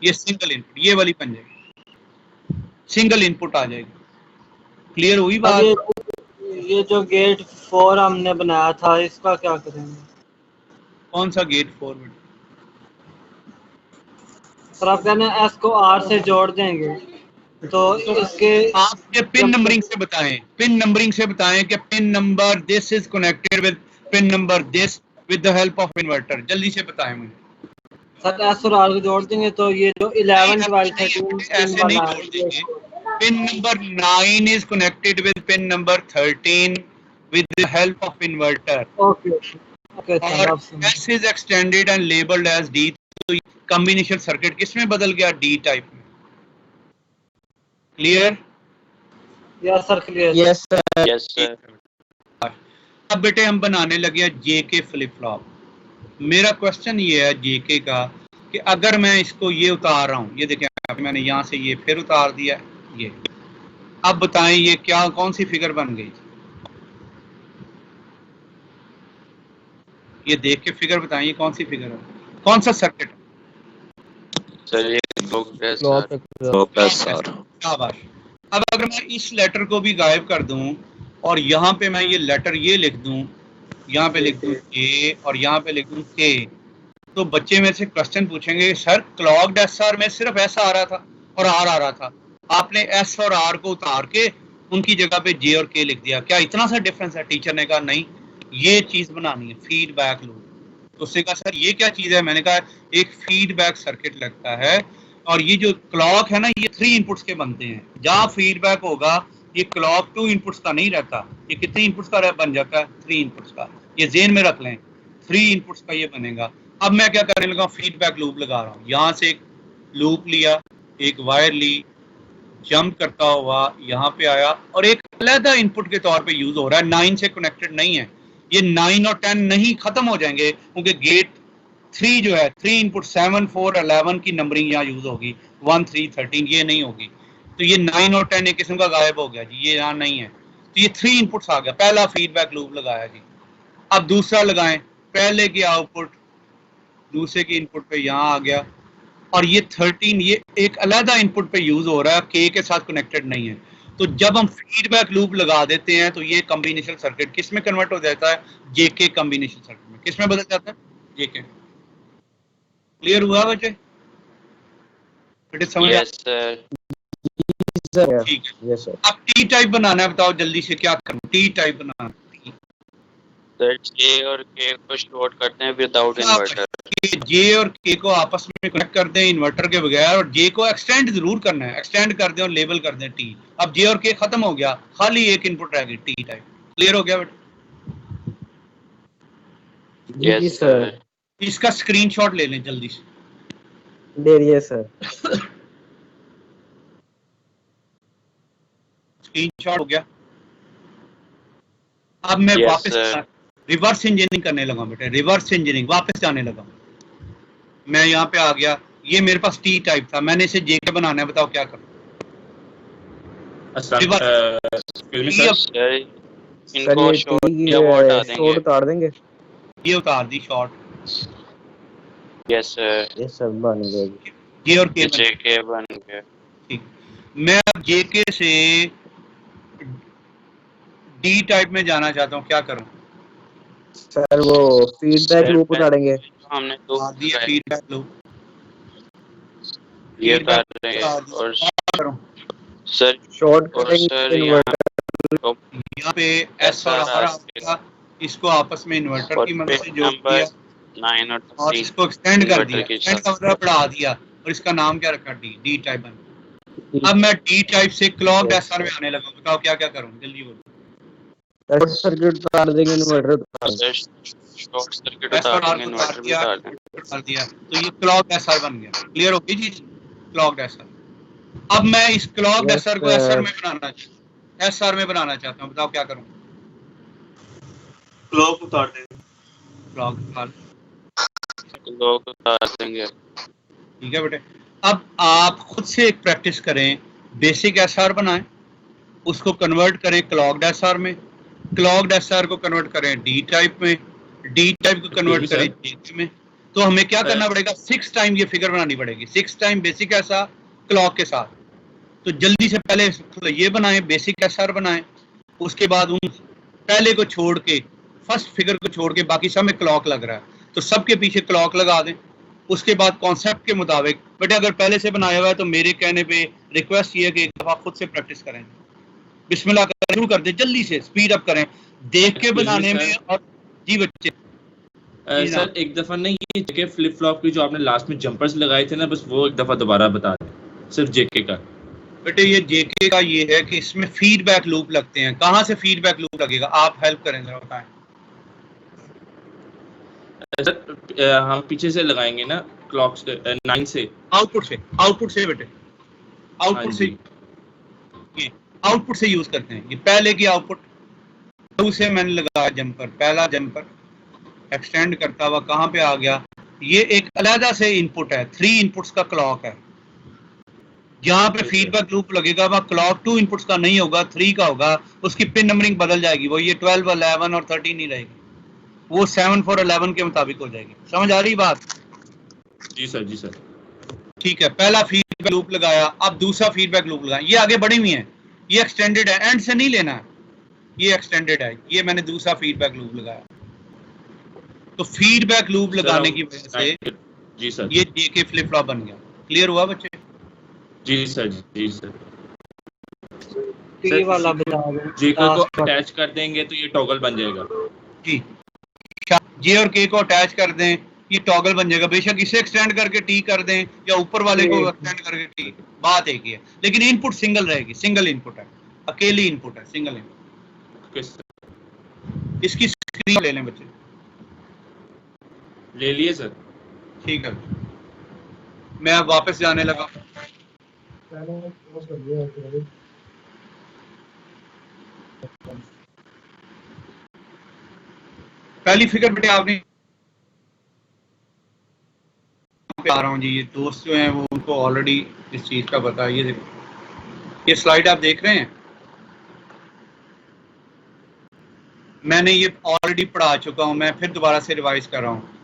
ये सिंगल इनपुट, ये वाली बन जाएगी, सिंगल इनपुट आ जाएगी। क्लियर हुई बात? ये जो गेट 4 हमने बनाया था इसका क्या करेंगे? कौन सा गेट 4 बेटे? सर आप कहते हैं S को R से जोड़ देंगे, तो इसके आपके पिन नंबरिंग से बताएं, पिन नंबरिंग से बताएं कि pin number this is connected with pin number this with the help of inverter. जल्दी से बताएं मुझे। सर S और R को जोड़ देंगे तो ये जो 11, 12, 13 ऐसे नहीं जोड़ देंगे। Pin number 9 is connected with pin number 13 with the help of inverter. Okay. और S is extended and labeled as D, तो कॉम्बिनेशन सर्किट किस में बदल गया? डी टाइप में। Clear? Yes sir clear. Yes sir. Yes sir. अब बेटे हम बनाने लगे जेके फ्लिप फ्लॉप। मेरा क्वेश्चन ये है जेके का कि अगर मैं इसको ये उतार रहा हूँ, ये देखें मैंने यहाँ से ये फिर उतार दिया ये, अब बताएं ये क्या कौन सी फिगर बन गई? ये देख के फिगर बताएं ये कौन सी फिगर है, कौन सा सर्किट? सर ये क्लॉक सर। अब अगर मैं इस लेटर को भी गायब कर दूं और यहाँ पे मैं ये लेटर ये लिख दूं, यहाँ पे लिख दूं ए और यहाँ पे लिख दूं के, तो बच्चे मेरे से क्वेश्चन पूछेंगे सर क्लॉक्ड एसआर में सिर्फ एस आ रहा था और आर आ रहा था, आपने एस और आर को उतार के उनकी जगह पे जे और के लिख दिया, क्या इतना सा डिफरेंस है? टीचर ने कहा नहीं, ये चीज बनानी है फीडबैक लूप। तो उससे कहा सर ये क्या चीज है? मैंने कहा एक फीडबैक सर्किट लगता है, और ये जो क्लॉक है ना ये 3 इनपुट्स के बनते हैं। जहां फीडबैक होगा ये क्लॉक 2 इनपुट्स का नहीं रहता, ये कितने इनपुट्स का बन जाता है? 3 इनपुट्स का। ये ज़हन में रख लें, 3 इनपुट्स का ये बनेगा। अब मैं क्या करने लगा? फीडबैक लूप लगा रहा हूँ। यहाँ से एक लूप लिया, एक वायर ली, जंप करता हुआ यहाँ पे आया और एक अलग इनपुट के तौर पे यूज हो रहा है, 9 से कनेक्टेड नहीं है। ये 9 और 10 नहीं खत्म हो जाएंगे क्योंकि गेट 3 जो है 3 इनपुट 7, 4, 11 की नंबरिंग यहाँ यूज होगी, 1, 3, 13 ये नहीं होगी। तो ये 9 और 10 एक किस्म का गायब हो गया जी, ये यहाँ नहीं है। तो ये 3 इनपुट्स आ गया, पहला फीडबैक लूप लगाया जी। अब दूसरा लगाएं, पहले की आउटपुट दूसरे की इनपुट पे यहाँ आ गया, और ये 13 ये एक अलग इनपुट पे यूज हो रहा है, के साथ कनेक्टेड नहीं है। तो जब हम फीडबैक लूप लगा देते हैं तो ये कॉम्बिनेशन सर्किट किस में कन्वर्ट हो जाता है? जेके कॉम्बिनेशन सर्किट में। किस में बदल जाता है? जेके। क्लियर हुआ बच्चे? समझ? Yes sir. ठीक है। Yes sir. अब टी टाइप बनाना है, बताओ जल्दी से क्या करूं? टी टाइप बनाना सर जे और के को शॉर्ट करते हैं विदाउट इन्वर्टर। जे और के को आपस में कनेक्ट कर दें इन्वर्टर के बगैर, और जे को एक्सटेंड जरूर करना है, एक्सटेंड कर दें और लेबल कर दें टी। अब जे और के खत्म हो गया, खाली एक इनपुट रह गई टी टाइप। क्लियर हो गया बेटा? Yes sir. इसका स्क्रीनशॉट ले लें जल्दी से। ले लिए सर। स्क्रीनशॉट हो गया। अब मैं Yes, वापस रिवर्स इंजीनियरिंग करने लगा बेटे, रिवर्स इंजीनियरिंग वापस जाने लगा। मैं यहाँ पे आ गया, ये मेरे पास टी टाइप था, मैंने इसे जे के बनाना है, बताओ क्या करूं? सर इनको शॉर्ट उतार देंगे। ये उतार दी शॉर्ट। Yes sir. ये सब बन गए। जे और के जेके बन गया। ठीक। मैं अब जेके से डी टाइप में जाना चाहता हूँ, क्या करूँ? सर वो फीडबैक लूप उतारेंगे। हमने तो दिया फीडबैक लूप, ये उतार रहे हैं और सर शॉर्ट और करेंगे सर इन्वर्टर। यहाँ पे एस और आर आएगा, इसको आपस में इन्वर्टर की मदद से जोड़ दिया 9 और इसको एक्सटेंड कर दिया, एक्सटेंड का मतलब बढ़ा दिया, और इसका नाम क्या रखा? डी, डी टाइप बन। अब मैं डी टाइप से क्लॉक्ड एसआर में आने लगा, बताओ क्या क्या करूँ? जल्दी बोलो। शॉर्ट सर्किट उतार देंगे, इन्वर्टर उतार देंगे। शॉर्ट सर्किट उतार देंगे, इन्वर्टर भी उतार देंगे। दिया तो ये क्लॉक्ड एसआर बन गया। क्लियर हो गई जी? Clogged SR. अब मैं इस क्लॉक्ड एसआर को एसआर में बनाना चाहता हूँ, बताओ क्या करूँ? क्लॉक उतार देंगे। क्लॉक उतार, लोग उतार देंगे। ठीक है बेटे। अब आप खुद से एक प्रैक्टिस करें, बेसिक एसआर बनाएं, उसको कन्वर्ट करें क्लॉक्ड एसआर में, क्लॉक्ड एसआर को कन्वर्ट करें डी टाइप में, डी टाइप को कन्वर्ट करें जेके में। तो हमें क्या करना पड़ेगा? 6 टाइम ये फिगर बनानी पड़ेगी, 6 टाइम बेसिक एसआर क्लॉक के साथ। तो जल्दी से पहले ये बनाएं, बेसिक एसआर बनाएं, उसके बाद उन पहले को छोड़ के, फर्स्ट फिगर को छोड़ के बाकी सब में क्लॉक लग रहा है, तो सबके पीछे क्लॉक लगा दें। उसके बाद कॉन्सेप्ट के मुताबिक बेटे अगर पहले से बनाया हुआ है तो मेरे कहने पे रिक्वेस्ट ये है कि एक दफा खुद से प्रैक्टिस करें, बिस्मिल्लाह करें, शुरू कर दें, जल्दी से स्पीड अप करें, देख के बनाने में। और जी बच्चे सर एक दफा नहीं, ये जेके फ्लिप फ्लॉप की जो आपने लास्ट में जंपर्स लगाए थे ना, बस वो एक दफा दोबारा बता दें, सिर्फ जेके का। बेटे ये जेके का ये है कि इसमें फीडबैक लूप लगते हैं। कहाँ से फीडबैक लूप लगेगा? आप हेल्प करें जरा, बताएं। सर हम पीछे से लगाएंगे ना क्लॉक से 9 से आउटपुट से बेटे आउटपुट से ये आउटपुट से यूज करते हैं। ये पहले की आउटपुट से मैंने लगाया जंपर, पहला जंपर एक्सटेंड करता हुआ कहां पे आ गया, ये एक अलग से इनपुट है, 3 इनपुट्स का क्लॉक है। जहां पे फीडबैक लूप लगेगा वह क्लॉक 2 इनपुट्स का नहीं होगा, 3 का होगा, उसकी पिन नंबरिंग बदल जाएगी, वो ये 12, 11 और 13 नहीं रहेगी, वो 7 4 11 के मुताबिक हो जाएगी। समझ आ रही बात? जी सर ठीक है, पहला फीडबैक लूप लगाया, अब दूसरा फीडबैक लूप लगाया, ये आगे बढ़ी हुई है, ये एक्सटेंडेड है, एंड से नहीं लेना है, ये एक्सटेंडेड है, ये मैंने दूसरा फीडबैक लूप लगाया। तो फीडबैक लूप लगाने की वजह से जी सर ये जेके फ्लिप फ्लॉप बन गया। क्लियर हुआ बच्चे? जी सर टी वाला बता दो, जेके को अटैच कर देंगे तो ये टॉगल बन जाएगा। जी, जे और के को अटैच कर दें, ये टॉगल बन जाएगा। बेशक इसे एक्सटेंड करके टी कर दें या ऊपर वाले को एक्सटेंड करके टी, बात एक ही है, लेकिन इनपुट सिंगल रहेगी, सिंगल इनपुट है, अकेली इनपुट है, सिंगल इनपुट। इसकी स्क्रीन ले लें बच्चे, ले लिए सर। ठीक है, मैं अब वापस जाने लगा। पहली फिगर बेटे आपने आ रहा हूँ जी, ये दोस्त जो हैं वो उनको ऑलरेडी इस चीज का पता है। ये देखो, ये स्लाइड आप देख रहे हैं, मैंने ये ऑलरेडी पढ़ा चुका हूं, मैं फिर दोबारा से रिवाइज कर रहा हूँ।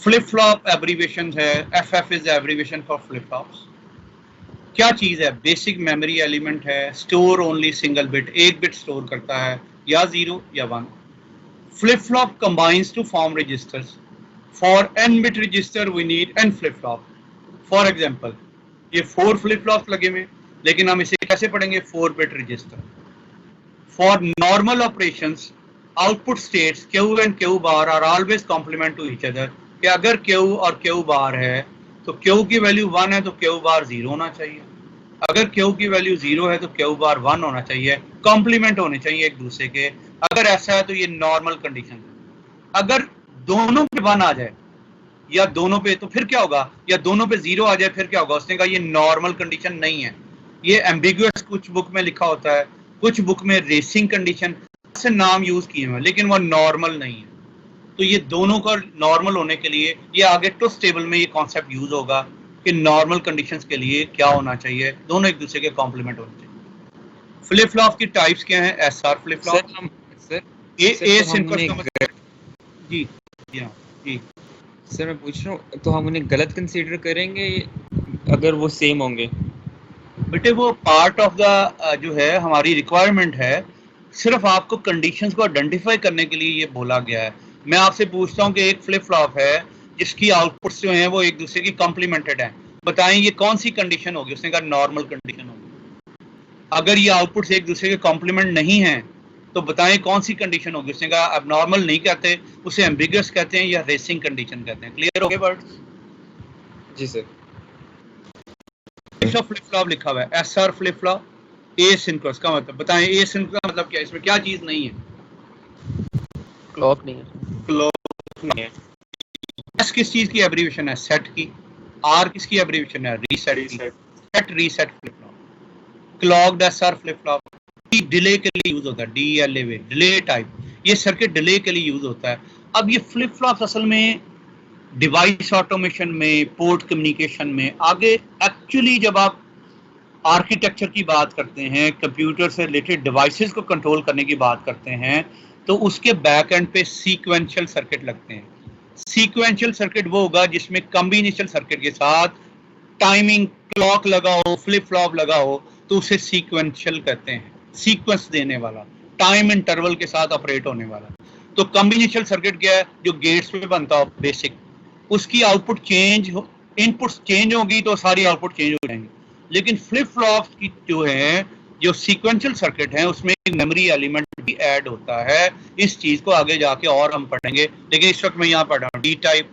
फ्लिप फ्लॉप एब्रीविएशन है, FF is abbreviation for flip flops. क्या चीज है? बेसिक मेमोरी एलिमेंट है, स्टोर ओनली सिंगल बिट, एक बिट स्टोर करता है, या 0 या 1। Flip flop combines to form registers, for n bit register we need n flip flop. For example ये 4 फ्लिप फ्लॉप लगे हुए, लेकिन हम इसे कैसे पढ़ेंगे? 4 bit register. For normal operations output states Q and Q bar are always complement to each other, कि अगर Q और Q बार है तो Q की वैल्यू 1 है तो Q बार 0 होना चाहिए, अगर Q की वैल्यू 0 है तो Q बार 1 होना चाहिए, कॉम्प्लीमेंट होने चाहिए एक दूसरे के। अगर ऐसा है तो ये नॉर्मल कंडीशन है। अगर दोनों पे 1 आ जाए या दोनों पे, तो फिर क्या होगा? या दोनों पे 0 आ जाए, फिर क्या होगा? उसने कहा ये नॉर्मल कंडीशन नहीं है, ये एम्बिगुअस कुछ बुक में लिखा होता है, कुछ बुक में रेसिंग कंडीशन से नाम यूज किए हुए, लेकिन वो नॉर्मल नहीं है। तो ये दोनों का नॉर्मल होने के लिए ये आगे ट्रुथ टेबल में ये कॉन्सेप्ट यूज होगा कि नॉर्मल कंडीशंस के लिए क्या होना चाहिए, दोनों एक दूसरे के कॉम्प्लीमेंट होने चाहिए। फ्लिप फ्लॉप की टाइप्स क्या हैं? SR flip flop, a synchronous का मतलब जी हाँ जी सर मैं पूछ रहा हूँ, तो हम उन्हें गलत कंसीडर करेंगे अगर वो सेम होंगे? बेटे वो पार्ट ऑफ द जो है हमारी रिक्वायरमेंट है, सिर्फ आपको कंडीशंस को आइडेंटिफाई करने के लिए ये बोला गया है। मैं आपसे पूछता हूँ कि एक फ्लिप फ्लॉप है जिसकी आउटपुट्स जो हैं वो एक दूसरे की कॉम्प्लीमेंटेड हैं, बताएं ये कौन सी कंडीशन होगी? उसने कहा नॉर्मल कंडीशन होगी। अगर ये आउटपुट्स एक दूसरे के कॉम्प्लीमेंट नहीं हैं तो बताएं कौन सी कंडीशन होगी? उसने कहा अब नॉर्मल नहीं कहते, उसे एम्बिगुअस कहते हैं या रेसिंग कंडीशन कहते हैं। क्लियर हो गए वर्ड्स? जी सर। फ्लिप फ्लॉप लिखा हुआ है, SR flip flop, a synchronous का मतलब बताएं, ए सिंक्रोनस का मतलब क्या है? इसमें क्या चीज नहीं है? क्लॉक नहीं है, क्लॉक नहीं है। S किस चीज की एब्रीविएशन है? सेट की। R किसकी एब्रीविएशन है? रीसेट की। Set reset flip flop. Clogged SR flip flop delay के लिए यूज होता है, DLA डिले टाइप, ये सर्किट डिले के लिए यूज होता है। अब ये फ्लिप फ्लॉप असल में डिवाइस ऑटोमेशन में, पोर्ट कम्युनिकेशन में, आगे एक्चुअली जब आप आर्किटेक्चर की बात करते हैं, कंप्यूटर से रिलेटेड डिवाइसेस को कंट्रोल करने की बात करते हैं, तो उसके बैक एंड पे सीक्वेंशियल सर्किट लगते हैं। सीक्वेंशियल सर्किट वो होगा जिसमें कॉम्बिनेशन सर्किट के साथ टाइमिंग क्लॉक लगा हो, फ्लिप फ्लॉप लगा हो, तो उसे सीक्वेंशियल कहते हैं, सीक्वेंस देने वाला, टाइम इंटरवल के साथ ऑपरेट होने वाला। तो कॉम्बिनेशन सर्किट क्या है? जो गेट्स पे बनता हो बेसिक, उसकी आउटपुट चेंज, इनपुट्स चेंज होगी तो सारी आउटपुट चेंज हो जाएंगी। लेकिन फ्लिप फ्लॉप्स की जो है, जो सीक्वेंशियल सर्किट है, उसमें एक मेमोरी एलिमेंट भी ऐड होता है। इस चीज को आगे जाके और हम पढ़ेंगे, लेकिन इस वक्त मैं यहाँ पढ़ रहा हूँ। डी टाइप,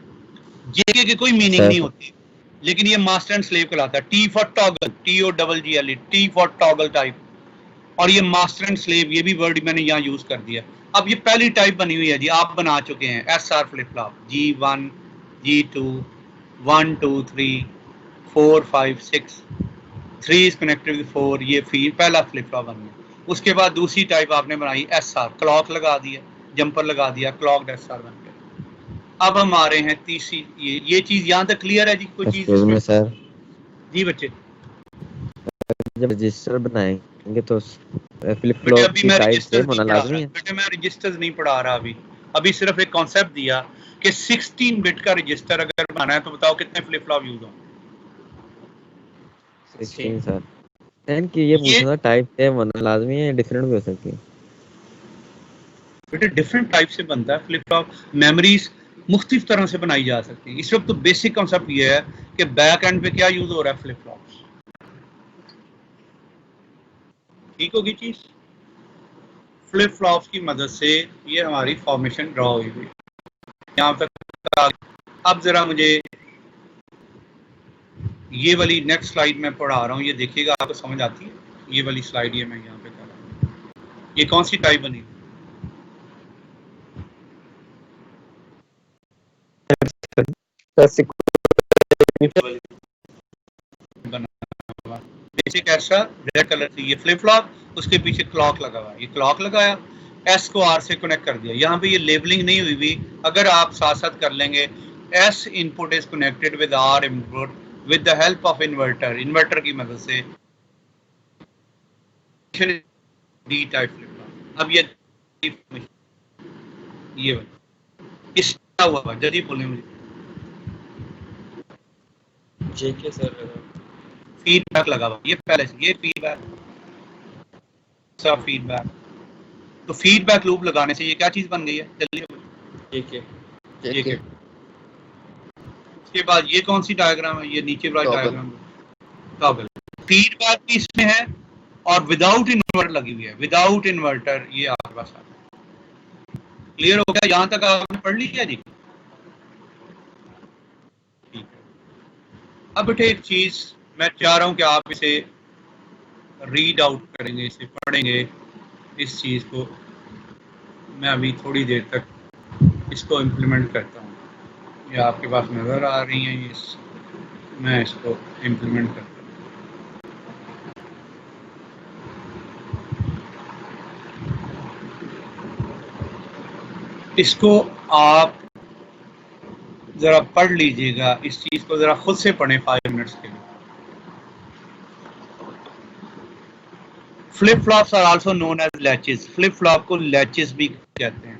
जेके की कोई मीनिंग नहीं होती, लेकिन ये मास्टर एंड स्लेव कहलाता है। T for toggle, TOGGLE, T for toggle type, और ये मास्टर एंड स्लेव, ये भी वर्ड मैंने यहाँ यूज कर दिया। अब ये पहली टाइप बनी हुई है जी, आप बना चुके हैं SR flip flop, G1 G2 1 2 3 4 5 6 3 is connected with 4, ये पहला फ्लिप फ्लॉप बन गया। उसके बाद दूसरी टाइप आपने बनाई SR, क्लॉक लगा दिया, जंपर लगा दिया, क्लॉक SR बन गया। अब हम आ रहे हैं तीसरी, ये चीज यहाँ तक क्लियर है जी? कोई चीज में सर जी बच्चे? जब रजिस्टर बनाएंगे तो फ्लिप बेटे फ्लॉप अभी की मैं टाइप रजिस्टर्स सेम नहीं होना पढ़ा लाजमी रहा, है। बेटे मैं रजिस्टर्स नहीं पढ़ा रहा अभी सिर्फ एक कॉन्सेप्ट दिया कि 16 बिट का रजिस्टर अगर बनाना है तो बताओ कितने फ्लिप फ्लॉप यूज होंगे? 16 सर। एंड की ये पूछना था, टाइप सेम होना लाजमी है या डिफरेंट भी हो सकती है? बेटे डिफरेंट टाइप से बनता है फ्लिप फ्लॉप, मेमोरीज मुख्तलिफ तरह से बनाई जा सकती है। इस वक्त तो बेसिक कॉन्सेप्ट ये है कि बैक एंड पे क्या यूज हो रहा है, फ्लिप फ्लॉप। ठीक होगी चीज? फ्लिप फ्लॉप्स की मदद से ये हमारी फॉर्मेशन ड्रॉ हुई हुई यहाँ तक। अब जरा मुझे ये वाली नेक्स्ट स्लाइड में पढ़ा रहा हूँ, ये देखिएगा, आपको समझ आती है ये वाली स्लाइड? ये मैं यहाँ पे कर रहा हूँ, ये कौन सी टाइप बनी? बेसिक ऐसा रेड कलर से ये फ्लिप फ्लॉप, उसके पीछे क्लॉक लगा हुआ है, ये क्लॉक लगाया, एस को आर से कनेक्ट कर दिया। यहाँ पे ये लेबलिंग नहीं हुई भी, अगर आप साथ साथ कर लेंगे, S input is connected with R input with the help of inverter, inverter की मदद से डी टाइप फ्लिप फ्लॉप। अब ये इस हुआ जल्दी बोलें मुझे। जेके सर फीडबैक लगा हुआ, ये पहले से ये फीडबैक, सब फीडबैक, तो फीडबैक लूप लगाने से ये क्या चीज बन गई है? जल्दी जेके ये उसके बाद ये कौन सी डायग्राम है? ये नीचे वाला डायग्राम, टॉगल। फीडबैक भी इसमें है और विदाउट इन्वर्टर लगी हुई है, विदाउट इन्वर्टर ये आपके पास आ गया। क्लियर हो गया? यहाँ तक आपने पढ़ लिया जी? ठीक है। अब बेटे एक चीज मैं चाह रहा हूं कि आप इसे रीड आउट करेंगे, इसे पढ़ेंगे, इस चीज को मैं अभी थोड़ी देर तक इसको इम्प्लीमेंट करता हूँ। ये आपके पास नज़र आ रही हैं, ये मैं इसको इम्प्लीमेंट करता हूँ। इसको आप जरा पढ़ लीजिएगा, इस चीज को जरा खुद से पढ़ें 5 मिनट्स के लिए। Flip flops are also known as latches, flip flop को लैचेस भी कहते हैं।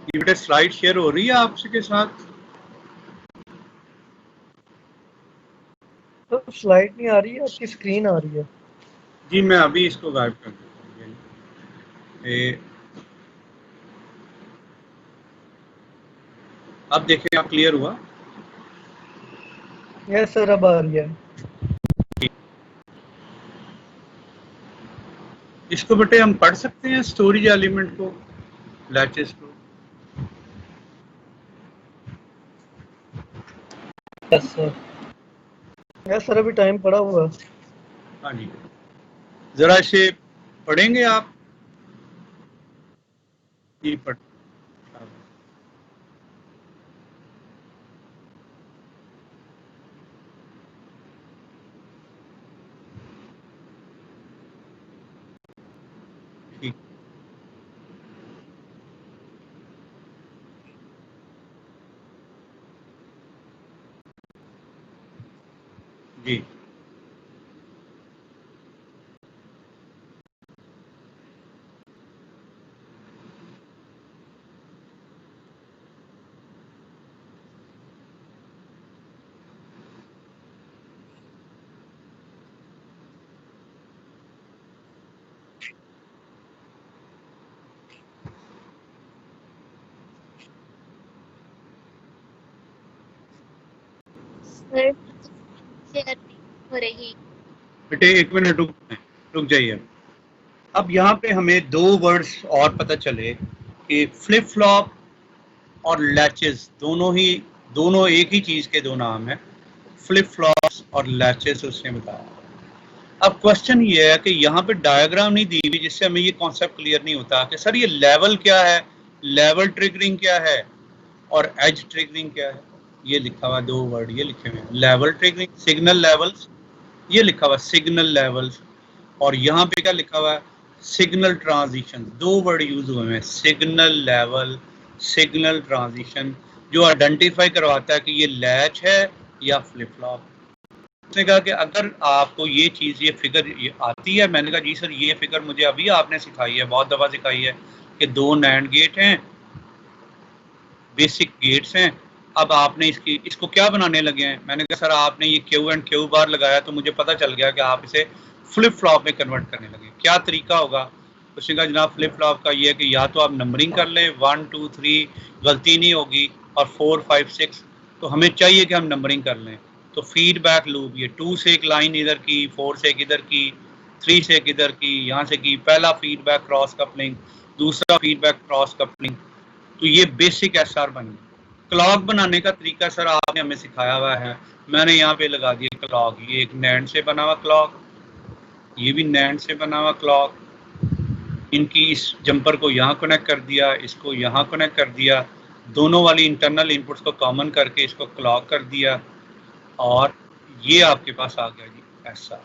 ये बेटा स्लाइड शेयर हो रही है आपके साथ? तो स्लाइड नहीं आ रही है, आपकी स्क्रीन आ रही है। जी मैं अभी इसको गायब कर देता हूँ। अब देखिए, आप क्लियर हुआ? यस सर, अब आ रही है। इसको बेटे हम पढ़ सकते हैं, स्टोरेज एलिमेंट को, लैचेस को? यस सर, यस सर, अभी टाइम पड़ा हुआ। हाँ जी, जरा इसे पढ़ेंगे आप? जी पढ़। ठीक। जी सर शेयर नहीं हो रही। बेटे एक मिनट रुक जाइए। अब यहाँ पे हमें दो वर्ड्स और पता चले कि फ्लिप फ्लॉप और लैचेस दोनों एक ही चीज के दो नाम है। फ्लिप फ्लॉप्स और लैचेस उसने बताया। अब क्वेश्चन ये है कि यहाँ पे डायग्राम नहीं दी हुई, जिससे हमें ये कॉन्सेप्ट क्लियर नहीं होता कि सर ये लेवल क्या है, लेवल ट्रिगरिंग क्या है और एज ट्रिगरिंग क्या है। ये लिखा हुआ दो वर्ड ये लिखे हुए हैं, लेवल ट्रिगरिंग सिग्नल लेवल्स, ये लिखा हुआ सिग्नल लेवल्स, और यहाँ पे क्या लिखा हुआ है सिग्नल ट्रांजिशन। दो वर्ड यूज हुए हैं, सिग्नल लेवल, सिग्नल ट्रांजिशन, जो आइडेंटिफाई करवाता है कि ये लैच है या फ्लिप फ्लॉप। उसने कहा कि अगर आपको ये चीज़ ये फिगर ये आती है, मैंने कहा जी सर ये फिगर मुझे अभी आपने सिखाई है, बहुत दफ़ा सिखाई है कि दो नैंड गेट हैं, बेसिक गेट्स हैं। अब आपने इसको क्या बनाने लगे हैं। मैंने कहा सर आपने ये क्यू एंड क्यू बार लगाया तो मुझे पता चल गया कि आप इसे फ्लिप फ्लॉप में कन्वर्ट करने लगे। क्या तरीका होगा। उसने कहा जनाब फ्लिप फ्लॉप का ये है कि या तो आप नंबरिंग कर लें 1 2 3, गलती नहीं होगी, और 4 5 6, तो हमें चाहिए कि हम नंबरिंग कर लें। तो फीडबैक लूप, ये 2 से एक लाइन इधर की, 4 से एक इधर की, 3 से एक इधर की, यहाँ से की, पहला फीडबैक क्रॉस कपलिंग, दूसरा फीडबैक क्रॉस कपलिंग। तो ये बेसिक एसआर बन गई। क्लॉक बनाने का तरीका सर आपने हमें सिखाया हुआ है, मैंने यहाँ पे लगा दिया क्लॉक। ये एक नैंड से बना हुआ क्लॉक, ये भी नैंड से बना हुआ क्लॉक, इनकी इस जंपर को यहाँ कनेक्ट कर दिया, इसको यहाँ कनेक्ट कर दिया, दोनों वाली इंटरनल इनपुट्स को कॉमन करके इसको क्लॉक कर दिया, और ये आपके पास आ गया जी ऐसा।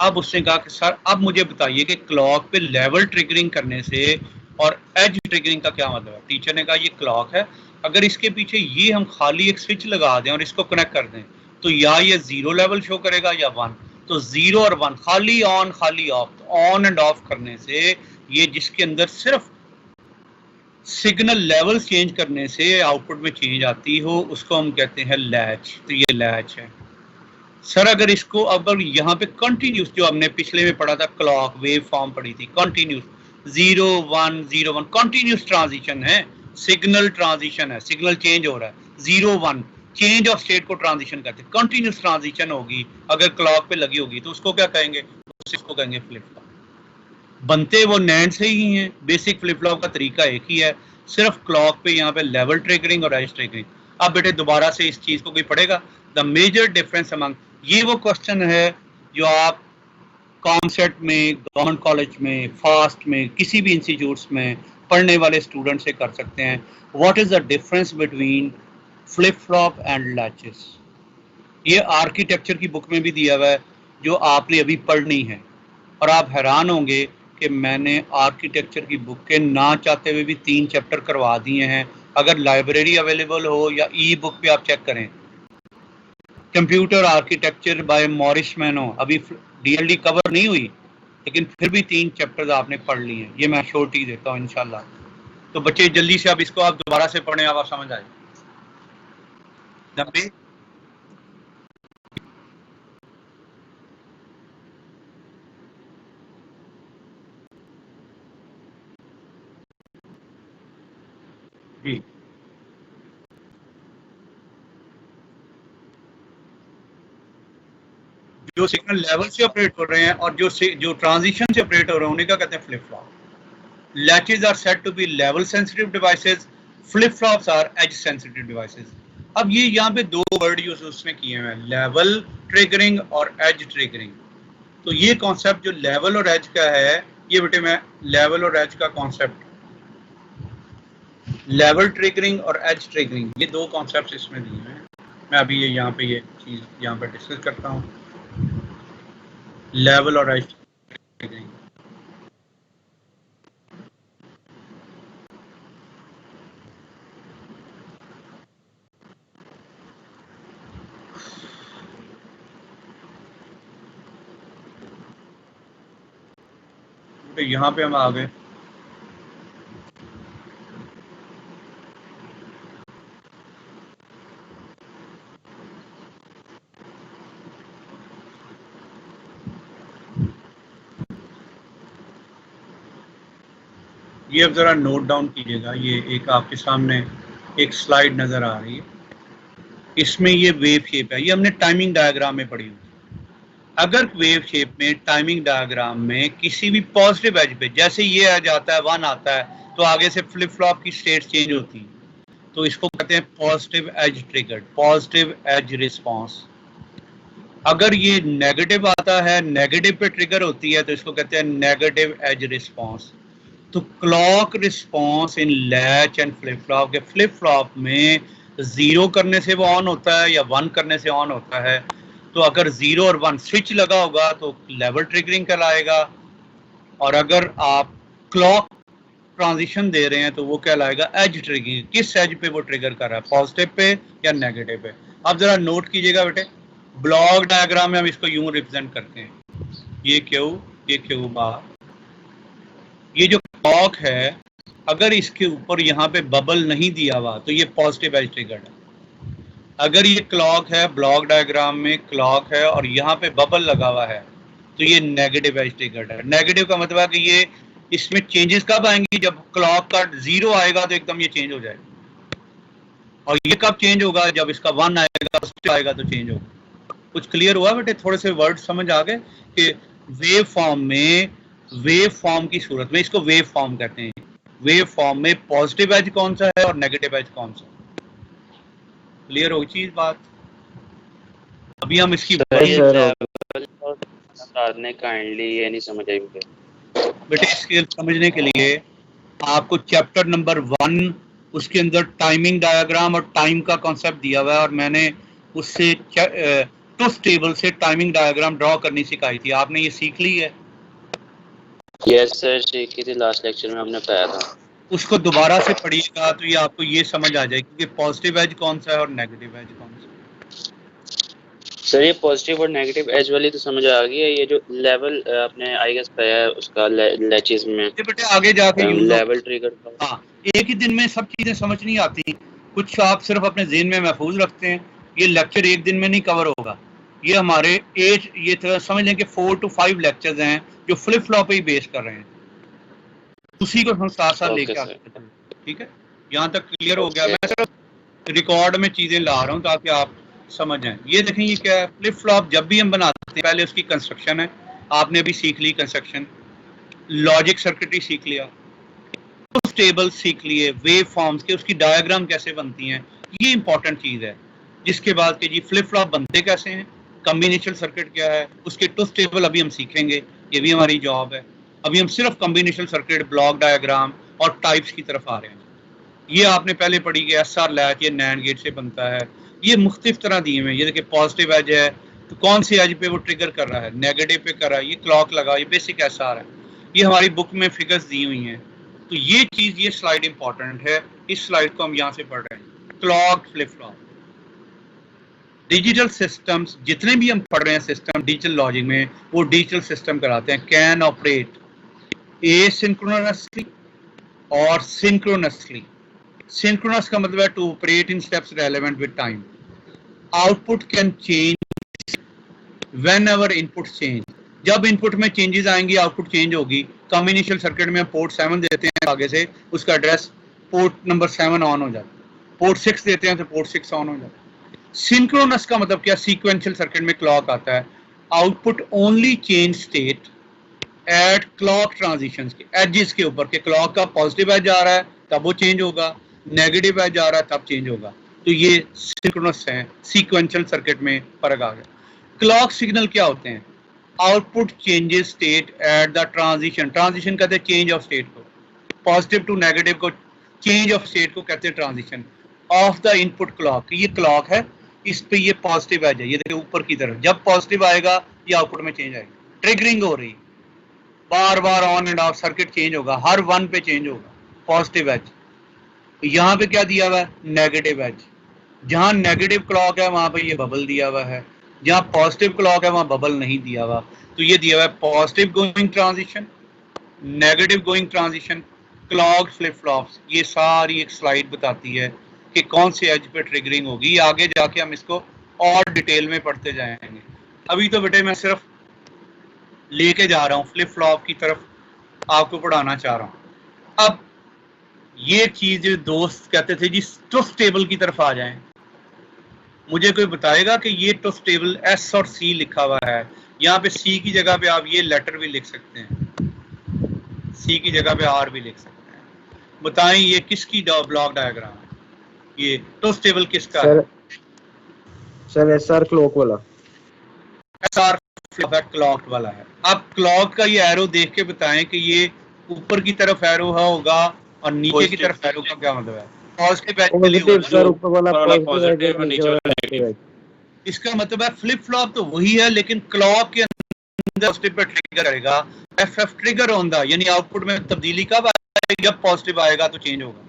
अब उसने कहा कि सर अब मुझे बताइए कि क्लॉक पे लेवल ट्रिगरिंग करने से और एज ट्रिगरिंग का क्या मतलब है। टीचर ने कहा ये क्लॉक है, अगर इसके पीछे ये हम खाली एक स्विच लगा दें और इसको कनेक्ट कर दें तो या ये 0 लेवल शो करेगा या 1। तो 0 और 1 खाली ऑन खाली ऑफ, ऑन एंड ऑफ करने से ये जिसके अंदर सिर्फ सिग्नल लेवल चेंज करने से आउटपुट में चेंज आती हो उसको हम कहते हैं लैच। तो ये लैच है। सर अगर इसको अब यहाँ पे कंटिन्यूस, जो हमने पिछले में पढ़ा था क्लॉक वेव फॉर्म पढ़ी थी, कंटिन्यूस 0 1 0 1 कंटिन्यूस ट्रांजिशन है, सिग्नल ट्रांजिशन है, सिग्नल चेंज हो रहा है। 0 1 चेंज ऑफ स्टेट को ट्रांजिशन कहते हैं, कंटिन्यूस ट्रांजिशन होगी अगर क्लॉक पे लगी होगी तो उसको क्या कहेंगे, उसको कहेंगे फ्लिप फ्लॉप। बनते वो नैंड से ही हैं, बेसिक फ्लिप फ्लॉप का तरीका एक ही है, सिर्फ क्लॉक पे यहाँ पे लेवल ट्रिगरिंग और एज ट्रिगरिंग। अब बेटे दोबारा से इस चीज को कोई पढ़ेगा, द मेजर डिफरेंस अमंग, ये वो क्वेश्चन है जो आप कॉमसेट में, गवर्नमेंट कॉलेज में, फास्ट में, किसी भी इंस्टीट्यूट्स में पढ़ने वाले स्टूडेंट से कर सकते हैं। What is the difference between flip flop and latches. ये आर्किटेक्चर की बुक में भी दिया हुआ है जो आपने अभी पढ़नी है, और आप हैरान होंगे कि मैंने आर्किटेक्चर की बुक के ना चाहते हुए भी 3 चैप्टर करवा दिए हैं। अगर लाइब्रेरी अवेलेबल हो या ई बुक पे आप चेक करें, कंप्यूटर आर्किटेक्चर बाय मॉरिस मैनो, अभी डीएलडी कवर नहीं हुई लेकिन फिर भी 3 चैप्टर्स आपने पढ़ लिए हैं। ये मैं श्योरिटी देता हूँ इंशाल्लाह। तो बच्चे जल्दी से अब इसको आप दोबारा से पढ़ें, आप समझ आए। 90 जी, जो सिग्नल लेवल से ऑपरेट हो रहे हैं और जो ट्रांजिशन से ऑपरेट हो रहे हैं उन्हें क्या कहते हैं, flip flop. Latches are said to be level sensitive devices, flip flops are edge sensitive devices. अब ये यहाँ पे दो वर्ड यूज उसने किए हैं, लेवल ट्रिगरिंग और एज ट्रिगरिंग। तो ये कॉन्सेप्ट जो लेवल और एज का है, ये बेटे मैं लेवल और एज का कॉन्सेप्ट, लेवल ट्रिगरिंग और एज ट्रिगरिंग, ये दो कॉन्सेप्ट इसमें दिए हैं। मैं अभी ये यहाँ पे ये चीज यहाँ पे डिस्कस करता हूँ, लेवल और एज ट्रिगरिंग। बेटे यहाँ पे हम आ गए। ये अब जरा नोट डाउन कीजिएगा, ये एक आपके सामने एक स्लाइड नजर आ रही है, इसमें ये वेव शेप है, ये हमने टाइमिंग डायग्राम में पढ़ी हुई। अगर वेव शेप में टाइमिंग डायग्राम में किसी भी पॉजिटिव एज पे, जैसे ये एज आता है 1 आता है तो आगे से फ्लिप फ्लॉप की स्टेट चेंज होती है, तो इसको कहते हैं positive edge triggered, positive edge response. अगर ये नेगेटिव आता है, नेगेटिव पे ट्रिगर होती है, तो इसको कहते हैं नेगेटिव एज रिस्पांस। तो clock response in latch and flip flop के फ्लिप फ्लॉप में 0 करने से वो ऑन होता है या 1 करने से ऑन होता है। तो अगर 0 और 1 स्विच लगा होगा तो लेवल ट्रिगरिंग कहलाएगा, और अगर आप क्लॉक ट्रांजिशन दे रहे हैं तो वो कहलाएगा एज ट्रिगरिंग। किस एज पे वो ट्रिगर कर रहा है, पॉजिटिव पे या नेगेटिव पे। अब जरा नोट कीजिएगा बेटे, ब्लॉक डायग्राम में हम इसको यूं रिप्रेजेंट करते हैं, ये क्यू बार। ये जो क्लॉक है, अगर इसके ऊपर यहाँ पे बबल नहीं दिया हुआ तो ये पॉजिटिव एज ट्रिगर्ड है। अगर ये क्लॉक है, ब्लॉक डायग्राम में क्लॉक है और यहाँ पे बबल लगा हुआ है, तो ये नेगेटिव एज ट्रिगर्ड है। नेगेटिव का मतलब है कि ये इसमें चेंजेस कब आएंगी, जब क्लॉक का 0 आएगा तो एकदम ये चेंज हो जाएगा, और ये कब चेंज होगा, जब इसका 1 आएगा तो चेंज होगा। कुछ क्लियर हुआ बेटे? थोड़े से वर्ड समझ आ गए कि वेव फॉर्म में, वेव फॉर्म की सूरत में, इसको वेव फॉर्म कहते हैं। वेव फॉर्म में पॉजिटिव एज कौन सा है और नेगेटिव एज कौन सा। क्लियर होगी चीज बात? अभी हम इसकी ने काइंडली ये नहीं समझ आई मुझे बेटे। इसके समझने के लिए आपको चैप्टर नंबर 1 उसके अंदर टाइमिंग डायग्राम और टाइम का कॉन्सेप्ट दिया हुआ है, और मैंने उससे ट्रुथ टेबल से टाइमिंग डायग्राम ड्रॉ करनी सिखाई थी। आपने ये सीख ली है? यस सर, सीखी थी, लास्ट लेक्चर में हमने पढ़ाया था। उसको दोबारा से पढ़िएगा तो ये आपको ये समझ आ जाएगी कि पॉजिटिव एज कौन सा है और नेगेटिव एज कौन सा है। सर ये पॉजिटिव और नेगेटिव एज वाली तो समझ आ गई है, ये जो लेवल आपने आई गेस पाया है उसका लैचेस में, ये बेटे आगे जाके लेवल ट्रिगर। हाँ, एक ही दिन में सब चीजें समझ नहीं आती, कुछ आप सिर्फ अपने ज़हन में महफूज रखते हैं। ये लेक्चर एक दिन में नहीं कवर होगा, ये हमारे 8, ये तो समझ लें कि 4 to 5 लेक्चर्स हैं जो फ्लिप फ्लॉप पे ही बेस कर रहे हैं, उसी को हम साथ साथ लेके आते हैं। ठीक है, यहाँ तक क्लियर हो गया? मैं सिर्फ रिकॉर्ड में चीजें ला रहा हूँ ताकि आप समझ जाएं। ये देखें, ये क्या है, फ्लिप फ्लॉप जब भी हम बनाते हैं पहले उसकी कंस्ट्रक्शन है, आपने अभी सीख ली कंस्ट्रक्शन, लॉजिक सर्किटरी सीख लिया, उस टेबल सीख लिए, वेव फॉर्म्स के उसकी डायग्राम कैसे बनती हैं, ये इंपॉर्टेंट चीज है। जिसके बाद के जी फ्लिप फ्लॉप बनते कैसे हैं, कॉम्बिनेशन सर्किट क्या है, उसके ट्रुथ टेबल अभी हम सीखेंगे, ये भी हमारी जॉब है। अभी हम सिर्फ कॉम्बिनेशन सर्किट, ब्लॉक डायग्राम और टाइप्स की तरफ आ रहे हैं। ये आपने पहले पढ़ी कि एसआर लैच ये नैंड गेट से बनता है। ये मुख्तलिफ तरह दिए हुए हैं। ये देखिए पॉजिटिव एज है तो कौन सी एज पे वो ट्रिगर कर रहा है, नेगेटिव पे कर रहा है, ये क्लॉक लगा, ये बेसिक एसआर है। ये हमारी बुक में फिगर्स दी हुई हैं। तो ये चीज, ये स्लाइड इंपॉर्टेंट है, इस स्लाइड को हम यहाँ से पढ़ रहे हैं। Clock flip flop, digital systems जितने भी हम पढ़ रहे हैं सिस्टम डिजिटल लॉजिक में, वो डिजिटल सिस्टम कराते हैं। कैन ऑपरेट एसिंक्रोनसली और सिंक्रोनसली। सिंक्रोनस का मतलब है to operate in steps relevant with time. Output can change whenever input change. जब इनपुट में चेंजेस आएंगी आउटपुट चेंज होगी। कॉम्बिनेशन सर्किट में हम पोर्ट 7 देते हैं, आगे से उसका एड्रेस पोर्ट नंबर 7 ऑन हो जाता है। पोर्ट 6 देते हैं तो पोर्ट 6 ऑन हो जाता है। सिंक्रोनस का मतलब क्या, सीक्वेंशियल सर्किट में क्लॉक आता है। Output only change state at clock transitions के एजेस के ऊपर, के क्लॉक का पॉजिटिव एज आ रहा है तब वो चेंज होगा, नेगेटिव एज आ रहा है तब चेंज होगा। तो ये सिंक्रोनस है, सीक्वेंशियल सर्किट में फर्क आ गया। क्लॉक सिग्नल क्या होते हैं, output changes state at the transition. Transition कहते हैं चेंज ऑफ स्टेट को, पॉजिटिव टू नेगेटिव को, चेंज ऑफ स्टेट को कहते हैं transition of the input clock. ये क्लॉक है, इस पे ये पॉजिटिव एज है, ये देखिए ऊपर की तरफ, जब पॉजिटिव आएगा ये आउटपुट में चेंज आएगा, ट्रिगरिंग हो रही, बार बार on and off circuit change होगा, हर 1 पे चेंज होगा पॉजिटिव एज। यहाँ पे क्या दिया हुआ है, नेगेटिव एज। जहाँ नेगेटिव क्लॉक है वहां पे ये बबल दिया हुआ है, जहाँ पॉजिटिव क्लॉक है वहां बबल नहीं दिया हुआ। तो ये दिया हुआ है positive going transition, negative going transition, clock flip flops, ये सारी एक स्लाइड बताती है कि कौन से एज पे ट्रिगरिंग होगी। आगे जाके हम इसको और डिटेल में पढ़ते जाएंगे। अभी तो बेटे मैं सिर्फ लेके जा रहा हूँ फ्लिप फ्लॉप की तरफ, आपको पढ़ाना चाह रहा हूँ। अब ये चीज दोस्त कहते थे जी ट्रुथ टेबल की तरफ आ जाएं, मुझे कोई बताएगा कि ये ट्रुथ टेबल एस और सी लिखा हुआ है, यहाँ पे सी की जगह पे आप ये लेटर भी लिख सकते हैं, सी की जगह पे आर भी लिख सकते हैं। बताएं ये किसकी ब्लॉक डायग्राम है, ये ट्रुथ टेबल किसका है? सर एसआर क्लॉक वाला, एसआर क्लॉक वाला है। अब क्लॉक का ये एरो देख के बताएं कि ये ऊपर की तरफ एरो होगा और नीचे की तरफ एरो का क्या मतलब है? पॉजिटिव सर, ऊपर वाला पॉजिटिव और नीचे वाला नेगेटिव। इसका मतलब है फ्लिप फ्लॉप तो वही है, लेकिन क्लॉक के अंदर पॉजिटिव पे ट्रिगर करेगा। एफ ट्रिगर ऑन द, यानी आउटपुट में तब्दीली कब आएगी? जब पॉजिटिव आएगा तो चेंज होगा,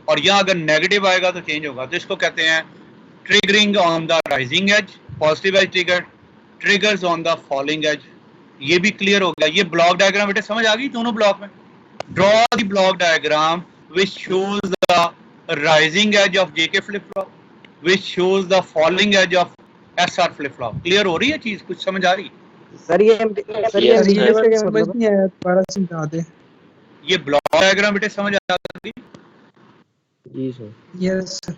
और यहाँ अगर नेगेटिव आएगा तो चेंज होगा। तो इसको कहते हैं triggering on the rising edge, positive edge trigger, triggers on the falling edge. ये भी क्लियर हो गया। ये ब्लॉक डायग्राम बेटे समझ आ गई दोनों ब्लॉक में? Draw the block diagram which shows the rising edge of JK flip flop, which shows the falling edge of SR flip flop. Clear हो रही है चीज? कुछ समझ आ रही? सर ये समझ नहीं आया, दोबारा समझा दे। ये ब्लॉक डायग्राम बेटे समझ आ गई? जी सर। Yes sir.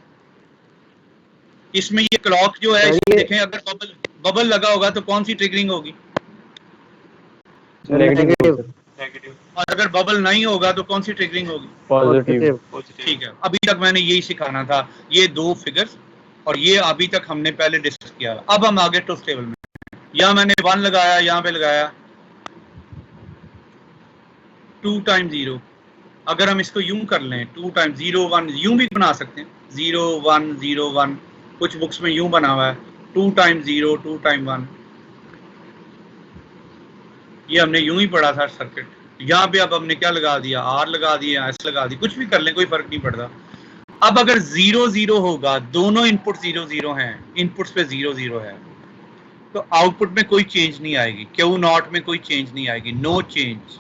इसमें ये क्लॉक जो है, देखें अगर बबल लगा होगा तो कौन सी ट्रिगरिंग होगी? नेगेटिव। और अगर बबल नहीं होगा तो कौन सी ट्रिगरिंग होगी? पॉजिटिव। ठीक है, अभी तक मैंने यही सिखाना था, ये दो फिगर्स, और ये अभी तक हमने पहले डिस्कस किया। अब हम आगे ट्रुथ टेबल में, यहाँ मैंने 1 लगाया, यहाँ पे लगाया 2 टाइम 0। अगर हम इसको यूं कर लें 2 टाइम 0 1, यूं भी बना सकते हैं 0 1 0 1, कुछ बुक्स में यूं बना हुआ है 2 टाइम 0 2 टाइम 1। ये हमने यूं ही पढ़ा था सर्किट। यहाँ पे अब हमने क्या लगा दिया? आर लगा दिया, एस लगा दी, कुछ भी कर लें, कोई फर्क नहीं पड़ता। अब अगर 0 0 होगा, दोनों इनपुट 0 0 हैं, इनपुट्स पे 0 0 है, तो आउटपुट में कोई चेंज नहीं आएगी। क्यू नॉट में कोई चेंज नहीं आएगी, नो चेंज।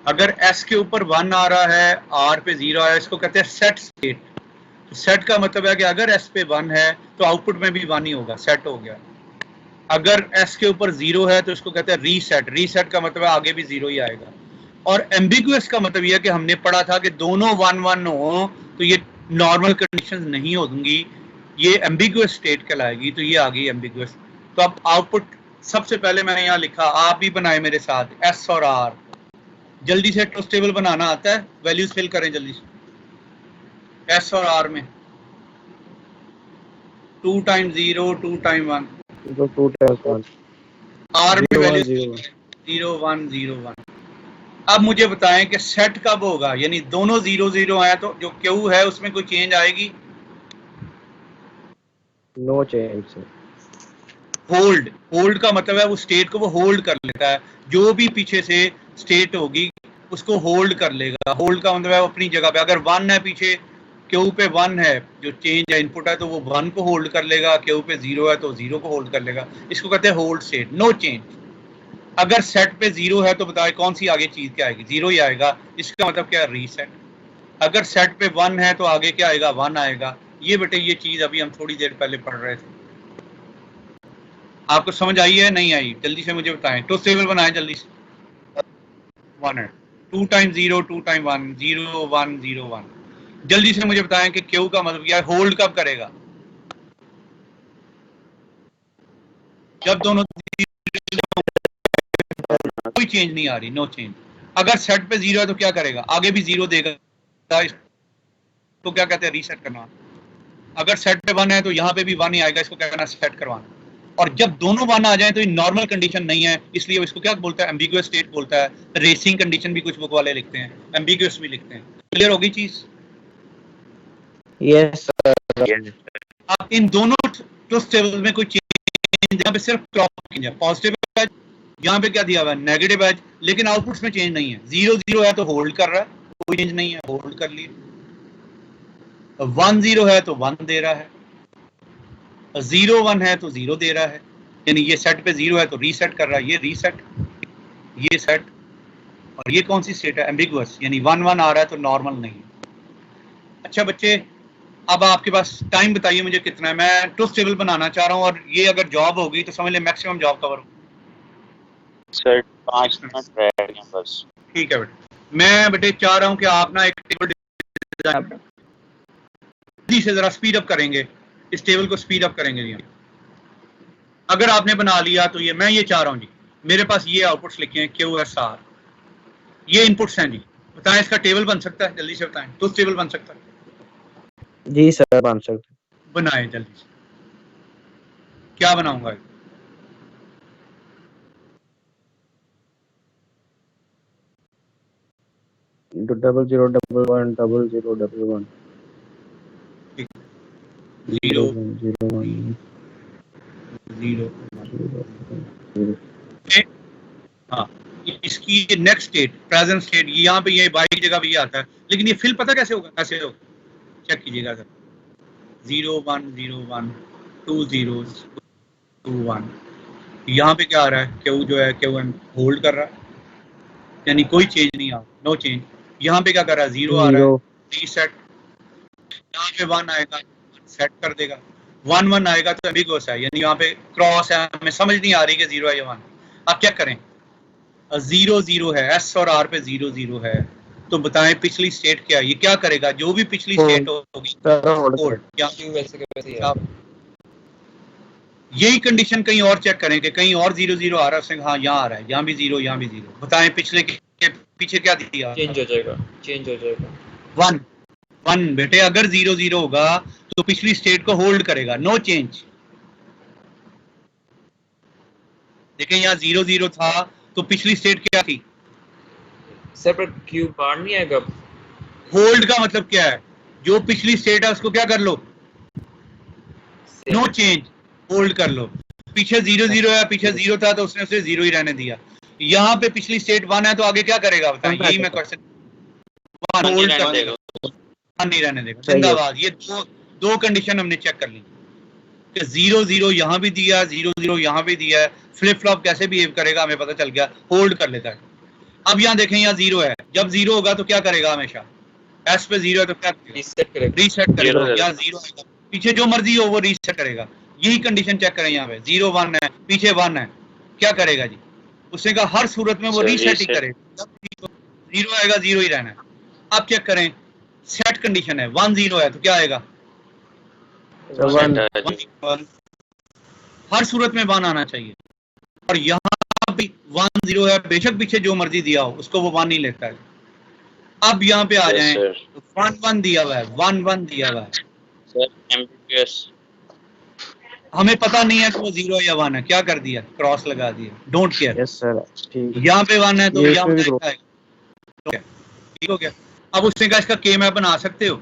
अगर एस के ऊपर 1 आ रहा है, आर पे 0 आया, इसको कहते हैं सेट स्टेट। तो सेट का मतलब है कि अगर एस पे 1 है तो आउटपुट में भी 1 ही होगा, सेट हो गया। अगर एस के ऊपर 0 है तो इसको कहते हैं रीसेट। रीसेट का मतलब है आगे भी 0 ही आएगा। और एम्बिगुअस का मतलब यह कि हमने पढ़ा था कि दोनों 1 1 हो तो ये नॉर्मल कंडीशंस नहीं होंगी, ये एम्बिगुअस स्टेट कहलाएगी। तो ये आ गई एम्बिगुअस। तो अब आउटपुट सबसे पहले मैंने यहाँ लिखा, आप भी बनाए मेरे साथ, एस और आर। जल्दी से ट्रुथ टेबल बनाना आता है? वैल्यूज फिल करें जल्दी से एस और आर में। 2 टाइम 0 2 टाइम 1, आर में वैल्यू 0 1 0 1। अब मुझे बताएं कि सेट कब होगा? यानी दोनों 0 0 आया तो जो क्यू है उसमें कोई चेंज आएगी? No change. होल्ड, होल्ड का मतलब है वो स्टेट को वो होल्ड कर लेता है, जो भी पीछे से स्टेट होगी उसको होल्ड कर लेगा। होल्ड का मतलब है वो अपनी जगह पे, अगर 1 है पीछे, क्यू पे 1 है, जो चेंज है इनपुट है, तो वो 1 को होल्ड कर लेगा, क्यू पे 0 है तो 0 को होल्ड कर लेगा। इसको कहते हैं होल्ड स्टेट, नो चेंज। अगर सेट पे 0 है तो बताए कौन सी आगे चीज क्या आएगी? 0 ही आएगा। इसका मतलब क्या है? रीसेट। अगर सेट पे 1 है तो आगे क्या आएगा? 1 आएगा। ये बेटे ये चीज अभी हम थोड़ी देर पहले पढ़ रहे थे। आपको समझ आई है नहीं आई? जल्दी से मुझे बताएं। ट्रुथ टेबल बनाएं जल्दी से। 1 है, 2 टाइम 0 2 टाइम 1, 0 1 0 1। जल्दी से मुझे बताएं कि क्यू का मतलब क्या है? होल्ड कब करेगा? जब दोनों कोई चेंज नहीं आ रही, नो चेंज। अगर सेट पे 0 है तो क्या करेगा? आगे भी 0 देगा, तो क्या कहते हैं? रीसेट करना। अगर सेट पे 1 है तो यहाँ पे भी 1 ही आएगा, इसको क्या करना? सेट करवाना। और जब दोनों 1 आ जाए तो ये नॉर्मल कंडीशन नहीं है, इसलिए इसको क्या बोलता है? एम्बिगुअस स्टेट बोलता है। रेसिंग कंडीशन भी कुछ बुक वाले लिखते हैं, एम्बिगुअस भी लिखते हैं। क्लियर होगी चीज? यस। अब इन दोनों ट्रुथ टेबल में कोई चेंज, यहाँ पे सिर्फ क्लॉक चेंज है, पॉजिटिव एज, यहाँ पे क्या दिया हुआ है? नेगेटिव एज, लेकिन आउटपुट्स में चेंज नहीं है। 0 0 है तो होल्ड कर रहा है, कोई चेंज नहीं है, होल्ड कर लिए। 1 0 है तो 1 दे रहा है, 0 1 है तो 0 दे रहा है, यानी ये सेट पे 0 है तो रीसेट कर रहा है। ये रीसेट, ये सेट, और ये कौन सी स्टेट है? एम्बिगुअस, यानी 1-1 आ रहा है तो नॉर्मल नहीं है। अच्छा बच्चे, अब आपके पास टाइम बताइए मुझे कितना है। मैं ट्रुथ टेबल बनाना चाह रहा हूँ और ये अगर जॉब होगी तो समझ ले मैक्सिमम जॉब कवर हो। सर 5 मिनट रह गए हैं बस। ठीक है बेटे, मैं बेटे चाह रहा हूँ कि आप ना एक टेबल जल्दी से जरा स्पीड अप करेंगे, इस टेबल को स्पीड अप करेंगे जी। अगर आपने बना लिया तो ये मैं ये चाह रहा हूँ जी, मेरे पास ये आउटपुट्स लिखे हैं QSR, ये इनपुट्स हैं जी। बताएं इसका टेबल बन सकता है? जल्दी से बताएं, तो टेबल बन सकता है? जी सर बन सकते। बनाएं जल्दी से। क्या बनाऊंगा? 00110011 0 0101 0। हाँ, इसकी नेक्स्ट स्टेट, प्रेजेंट स्टेट, यहाँ पे ये बाई जगह पे ये आता है, लेकिन ये फिल पता कैसे होगा? कैसे होगा चेक कीजिएगा सर। 0101 2 zeros 2 1। यहाँ पे क्या आ रहा है? क्यू जो है Q1 होल्ड कर रहा है, यानी कोई चेंज नहीं आ, नो चेंज। यहाँ पे क्या कर रहा है? 0 आ रहा है, रीसेट। यहाँ पे 1 आएगा, सेट कर देगा। 1-1 आएगा तो एम्बिगुअस है, यानी यहाँ पे क्रॉस है, हमें समझ नहीं आ रही कि 0 है या 1। अब क्या करें? 0-0 है, S और R पे 0-0 है, तो बताएं पिछली स्टेट क्या है? ये क्या करेगा? जो भी पिछली स्टेट होगी होल्ड। यही कंडीशन कहीं और चेक करें कि कहीं और 0-0 आ रहा है। हाँ यहाँ आ रहा है, यहाँ भी 0, यहाँ भी 0। बताएं पिछले के पीछे क्या दिया? चेंज हो जाएगा 1 बेटे, अगर 0-0 होगा तो पिछली स्टेट को होल्ड करेगा, नो चेंज। देखें यहाँ 0-0 था तो पिछली स्टेट क्या थी? सर पर क्यू बार नहीं आएगा। होल्ड का मतलब क्या है? जो पिछली स्टेट है उसको क्या कर लो? नो चेंज, होल्ड कर लो। पीछे 0-0 है, पीछे 0 था तो उसने उसे 0 ही रहने दिया। यहाँ पे पिछली स्टेट 1 है तो आगे क्या करेगा? बताएं, यही मैं क्वेश्चन। 1 होल्ड कर देगा, 1 नहीं रहने देगा। जिंदाबाद। ये दो कंडीशन हमने चेक कर ली कि 0-0 यहाँ भी दिया, 0-0 यहाँ भी दिया है। फ्लिप फ्लॉप कैसे बिहेव करेगा हमें पता चल गया, होल्ड कर लेता है। अब यहाँ देखें, यहाँ 0 है, जब 0 होगा तो क्या करेगा? हमेशा S पे 0 है तो क्या रीसेट करेगा। यहाँ 0 आएगा, पीछे जो मर्जी हो वो रीसेट करेगा। यही कंडीशन चेक करें, यहाँ पे 0-1 है, पीछे 1 है, क्या करेगा जी? उसने कहा हर सूरत में वो रीसेट ही करेगा। जब 0 आएगा 0 ही रहना है। अब चेक करें, सेट कंडीशन है, 1-0 है तो क्या आएगा? 1। हर सूरत में 1 आना चाहिए। और यहाँ भी 1-0 है, बेशक पीछे जो मर्जी दिया हो उसको वो 1 नहीं लेता है। अब यहाँ पे आ जाएं तो 1-1 दिया हुआ है, 1-1 दिया हुआ है सर, एम्बिगुअस। हमें पता नहीं है कि वो 0 या 1 है, क्या कर दिया? क्रॉस लगा दिया, डोंट केयर। यस सर ठीक है। यहाँ पे 1 है तो यहाँ पे इसमें भी ठीक हो गया। अब उसने कहा इसका के मैप बना सकते हो?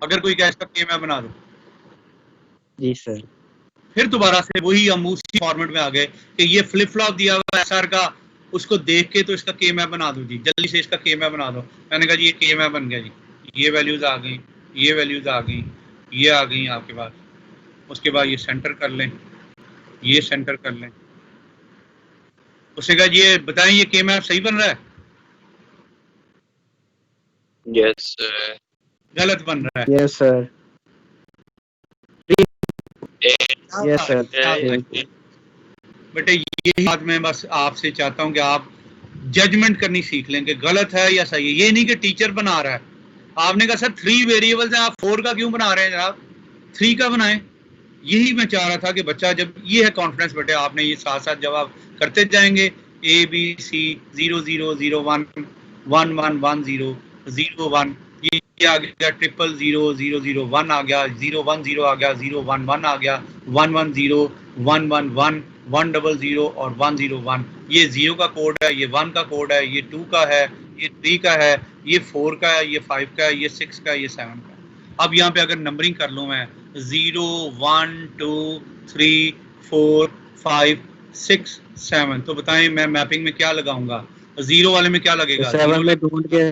अगर कोई कहे इसका के मैप बना दो, जी सर। फिर दोबारा से वही हम उसी फॉर्मेट में आ गए कि ये फ्लिप फ्लॉप दिया हुआ है SR का, उसको देख के तो इसका के मैप बना दो जी, जल्दी से इसका के मैप बना दो। मैंने कहा जी ये के मैप बन गया जी, ये वैल्यूज आ गई, ये वैल्यूज आ गई, ये आ गई आपके पास। उसके बाद ये सेंटर कर लें, ये सेंटर कर लें। उसने कहा ये बताएं ये के मैप सही बन रहा है? यस गलत बन रहा है? Yes sir. Yes sir. बेटे यही बात मैं बस आपसे चाहता हूं कि आप जजमेंट करनी सीख लें कि गलत है या सही है। ये नहीं कि टीचर बना रहा है, आपने कहा सर 3 वेरिएबल्स हैं, आप 4 का क्यों बना रहे हैं जनाब? 3 का बनाएं। यही मैं चाह रहा था कि बच्चा, जब ये है कॉन्फिडेंस बेटे, आपने ये साथ साथ जब आप करते जाएंगे ABC 0001 1110 01, ये आ गया 000 001 आ गया, 010 आ गया, 011 आ गया, 110 111 100 और 101। ये 0 का कोड है, ये 1 का कोड है, ये 2 का है, ये 3 का है, ये 4 का है, ये 5 का है, ये 6 का है, ये 7 का है। अब यहाँ पे अगर नंबरिंग कर लूँ मैं 0 1 2 3 4 5 6 7, तो बताएं मैं मैपिंग में क्या लगाऊंगा? 0 वाले में क्या लगेगा? 7 में ढूंढ के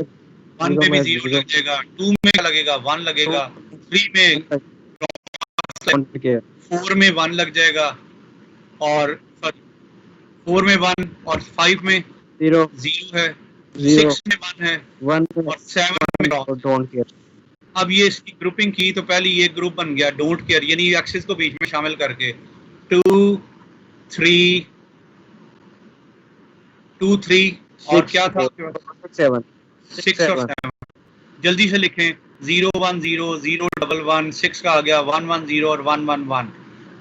1 में भी 0 लग जाएगा, 2 में क्या लगेगा? 1 लगेगा, 3 में 4 में 1 लग जाएगा, और 4 में 1 और 5 में 0 0 है, Zero. 6 में 1 है 1 और 7 में डॉट। Don't care. अब ये इसकी ग्रुपिंग की तो पहले ये ग्रुप बन गया डोंट केयर, यानी एक्सिस को बीच में शामिल करके 2 3 2 3 और क्या था आपके पास 7 6 और 7। जल्दी से लिखें 0 1 0 0 1 1 6 का आ गया 1 1 0 और 1 1 1।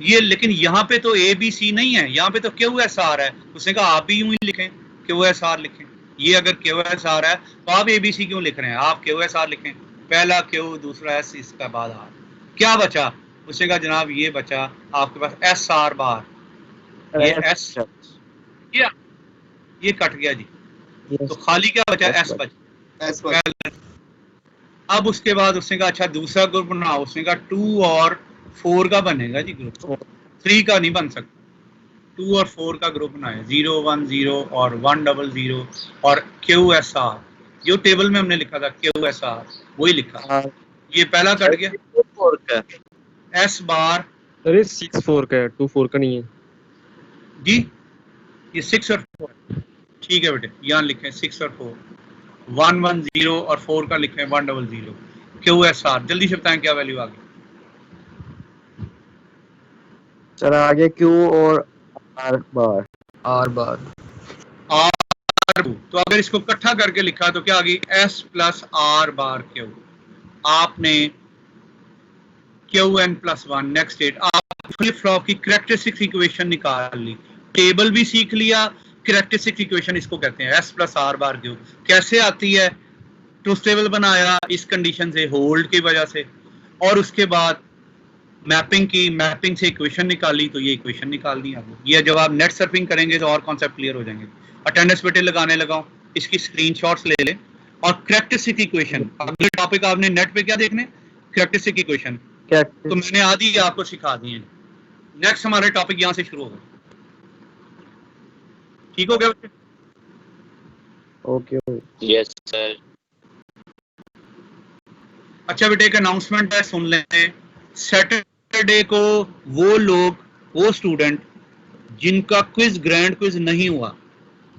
ये लेकिन यहाँ पे तो ए बी सी नहीं है, यहाँ पे तो क्यू एस आर है। उसने कहा आप भी यूं ही लिखें, क्यू एस आर लिखें। ये अगर क्यू एस आर है तो आप ए बी सी क्यों लिख रहे हैं? आप क्यू एस आर लिखें, पहला क्यू दूसरा एस, इसका बाद आर। क्या बचा? उसने कहा जनाब ये बचा आपके पास एस आर बार, ये एस, ये कट गया जी। तो खाली क्या बचा? एस बचा। अब उसके बाद उसने कहा अच्छा दूसरा ग्रुप बनाओ। उसने कहा 2 और 4 का बनेगा जी ग्रुप, 3 का नहीं बन सकता। 2 और 4 का ग्रुप बनाए, 0 1 0 और 1 0 0 और क्यू एस आर। जो टेबल में हमने लिखा था क्यू एस आर वही लिखा। ये पहला कट गया एस बार। अरे 6 4 का है, 2 4 का नहीं है जी। ये 6 और 4 ठीक है बेटे, यहाँ लिखें 6 और 4, 1 1 0 और 4 का लिखें 1 0 0 क्यू एस आर। जल्दी से बताएं क्या वैल्यू आ गई? सर आगे क्यू और आर बार तो अगर इसको इकट्ठा करके लिखा तो क्या आ गई? S plus R bar Q. आपने Q N plus 1 next state. आप फ्लिप फ्लॉप की कैरेक्टरिस्टिक इक्वेशन निकाल ली, टेबल भी सीख लिया। कैरेक्टरिस्टिक इक्वेशन इसको कहते हैं, S plus R bar Q कैसे आती है? ट्रूथ टेबल बनाया इस कंडीशन से, होल्ड की वजह से, और उसके बाद मैपिंग की, मैपिंग से इक्वेशन निकाली तो ये इक्वेशन निकाल दी आपने। ये जब आप नेट सर्फिंग करेंगे तो और कॉन्सेप्ट क्लियर हो जाएंगे। अटेंडेंस बेटे लगाने लगाओ, इसकी स्क्रीनशॉट्स ले लें और कैरेक्टरिस्टिक इक्वेशन। अगले टॉपिक आपने नेट पे क्या देखने? Characteristic equation. तो मैंने आधी आपको सिखा दी है। नेक्स्ट हमारे टॉपिक यहाँ से शुरू होगा। ठीक हो गया बच्चे? Okay yes sir. अच्छा बेटे एक अनाउंसमेंट है, सुन लें। सैटरडे को वो लोग, वो स्टूडेंट जिनका क्विज ग्रैंड क्विज नहीं हुआ,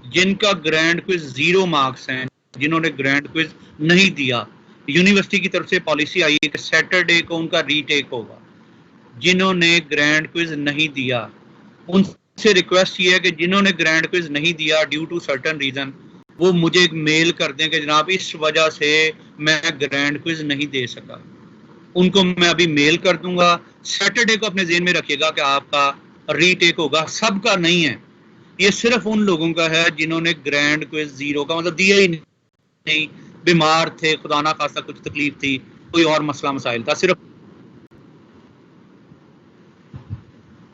जिनका ग्रैंड क्विज 0 मार्क्स हैं, जिन्होंने ग्रैंड क्विज नहीं दिया, यूनिवर्सिटी की तरफ से पॉलिसी आई है कि सैटरडे को उनका रीटेक होगा। जिन्होंने ग्रैंड क्विज नहीं दिया उनसे रिक्वेस्ट ये है कि जिन्होंने ग्रैंड क्विज नहीं दिया ड्यू टू सर्टेन रीजन, वो मुझे एक मेल कर दें कि जनाब इस वजह से मैं ग्रैंड क्विज नहीं दे सका। उनको मैं अभी मेल कर दूंगा। सैटरडे को अपने जेहन में रखिएगा कि आपका रीटेक होगा, सबका नहीं है। ये सिर्फ उन लोगों का है जिन्होंने ग्रैंड क्विज 0 का मतलब दिया ही नहीं, बीमार थे, खुदा ना खासा कुछ तकलीफ थी, कोई और मसला मसाइल था, सिर्फ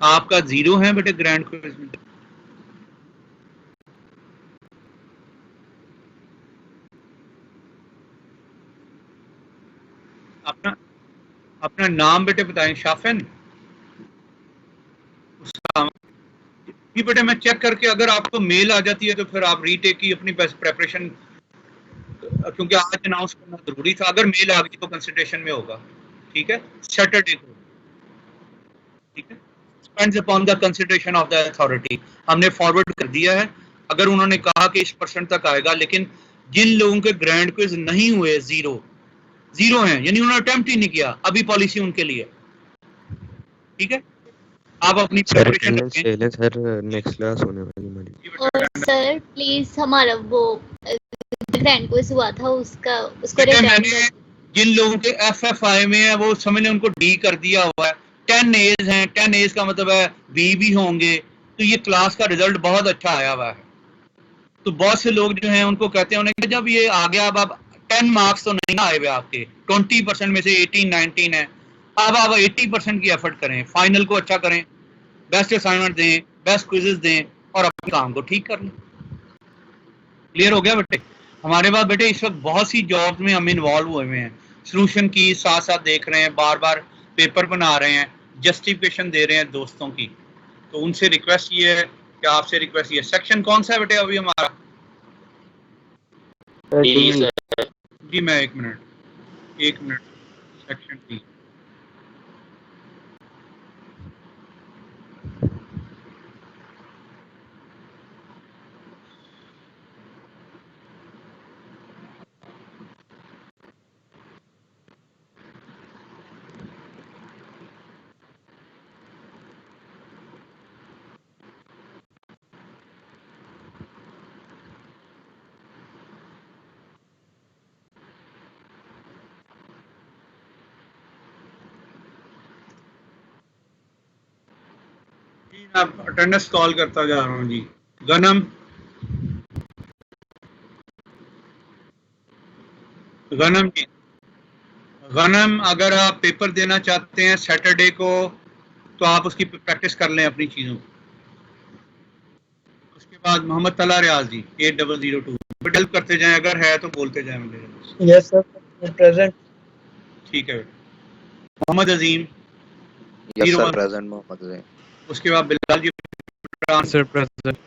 आपका 0 है बेटे ग्रैंड क्विज में। अपना अपना नाम बेटे बताएं। शाफिन ये बेटे मैं चेक करके अगर आपको मेल आ जाती है तो फिर आप रीटेक की अपनी प्रेपरेशन, क्योंकि आज अनाउंस करना जरूरी था, अगर मेल आ गई तो कंसिडरेशन में होगा। ठीक है, सैटरडे को। ठीक है, depends upon the consideration of the authority. हमने फॉरवर्ड कर दिया है। अगर उन्होंने कहा कि इस परसेंट तक आएगा, लेकिन जिन लोगों के ग्रैंड क्विज नहीं हुए 0 हैं, यानी उन्होंने अटेम्प्ट ही नहीं किया, अभी पॉलिसी उनके लिए। ठीक है, आप अपनी सर प्रिपरेशन अटेंडेंस ले लें सर, नेक्स्ट क्लास होने वाली हमारी। और सर प्लीज हमारा वो ग्रैंड क्विज हुआ था उसका, उसको बेटे रिटर्न मैंने जिन लोगों के FFI में है वो समझ लें उनको डी कर दिया हुआ है। 10 A's हैं, 10 A's का मतलब है बी भी होंगे, तो ये क्लास का रिजल्ट बहुत अच्छा आया हुआ है। तो बहुत से लोग जो हैं उनको कहते हैं उन्हें जब ये आ गया, अब 10 मार्क्स तो नहीं आए हुए आपके, 20% में से 18 19 है, अब आप 80% की एफर्ट करें, फाइनल को अच्छा करें, बेस्ट असाइनमेंट दें, बेस्ट क्विजेस दें और अपने काम को ठीक कर लें। क्लियर हो गया बेटे? हमारे पास बेटे इस वक्त बहुत सी जॉब्स में हम इन्वॉल्व हुए हुए हैं, सोल्यूशन की साथ साथ देख रहे हैं, बार बार पेपर बना रहे हैं, जस्टिफिकेशन दे रहे हैं दोस्तों की। तो उनसे रिक्वेस्ट ये है कि आपसे रिक्वेस्ट ये, सेक्शन कौन सा है बेटे अभी हमारा? जी मैं एक minute section D. Attendance call करता जा रहा हूँ जी। गनम जी, गनम अगर आप पेपर देना चाहते हैं सैटरडे को तो आप उसकी प्रैक्टिस कर लें अपनी चीज़ों। उसके बाद मोहम्मद तला रियाज जी 8002 बट हेल्प करते जाएं, अगर है तो बोलते जाएं मेरे। Yes sir present. ठीक है बेटा। Mohammad Azeem yes sir present Mohammad Azeem. उसके बाद Bilal ji sir present.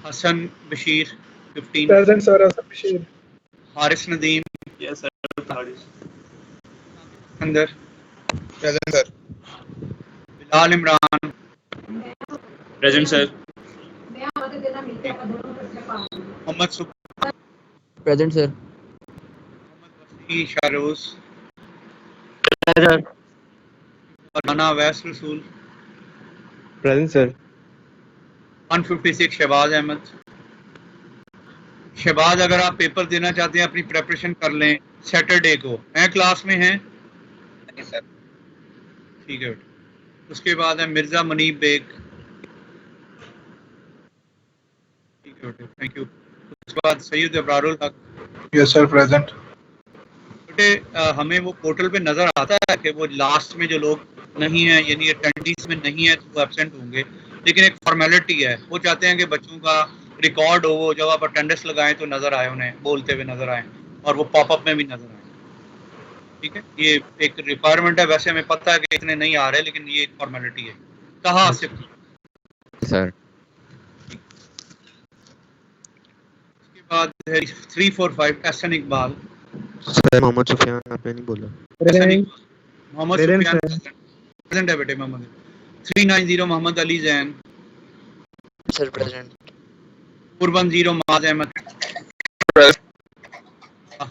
Hasan Bashir 15 present sir Hasan Bashir. Haris Nadeem yes sir Haris अंदर present sir. Bilal Imran present sir Mohammad सुख प्रेजेंट सर। वसी शारोज प्रेजेंट और राना वैस रसूल। Present sir. 156 शहबाज अहमद। शहबाज अगर आप पेपर देना चाहते हैं अपनी प्रेपरेशन कर लें सैटरडे को। हैं क्लास में हैं? नहीं सर। ठीक है बेटा। उसके बाद है मिर्जा मुनीब बेग। ठीक है बेटा थैंक यू। उसके बाद सैयद अबरारुल हक। Yes sir present. बेटे हमें वो पोर्टल पे नजर आता है कि वो लास्ट में जो लोग नहीं है यानी अटेंडेंस में नहीं है तो वो एब्सेंट होंगे, लेकिन एक फॉर्मेलिटी है। वो चाहते हैं कि बच्चों का रिकॉर्ड हो, वो जब आप अटेंडेंस लगाएं तो नजर आए, उन्हें बोलते हुए नजर आए और वो पॉपअप में भी नजर आए। ठीक है, ये एक रिक्वायरमेंट है। वैसे हमें पता है कि इतने नहीं आ रहे, लेकिन ये एक फॉर्मेलिटी है। कहा आसिफ सर उसके बाद 345 एहसन इकबाल। सर मोहम्मद सुफियान आपने नहीं बोला। मोहम्मद सुफियान प्रेजेंट है बेटे। मोहम्मद 390 मोहम्मद अली जैन। सर प्रेजेंट 410 माज अहमद।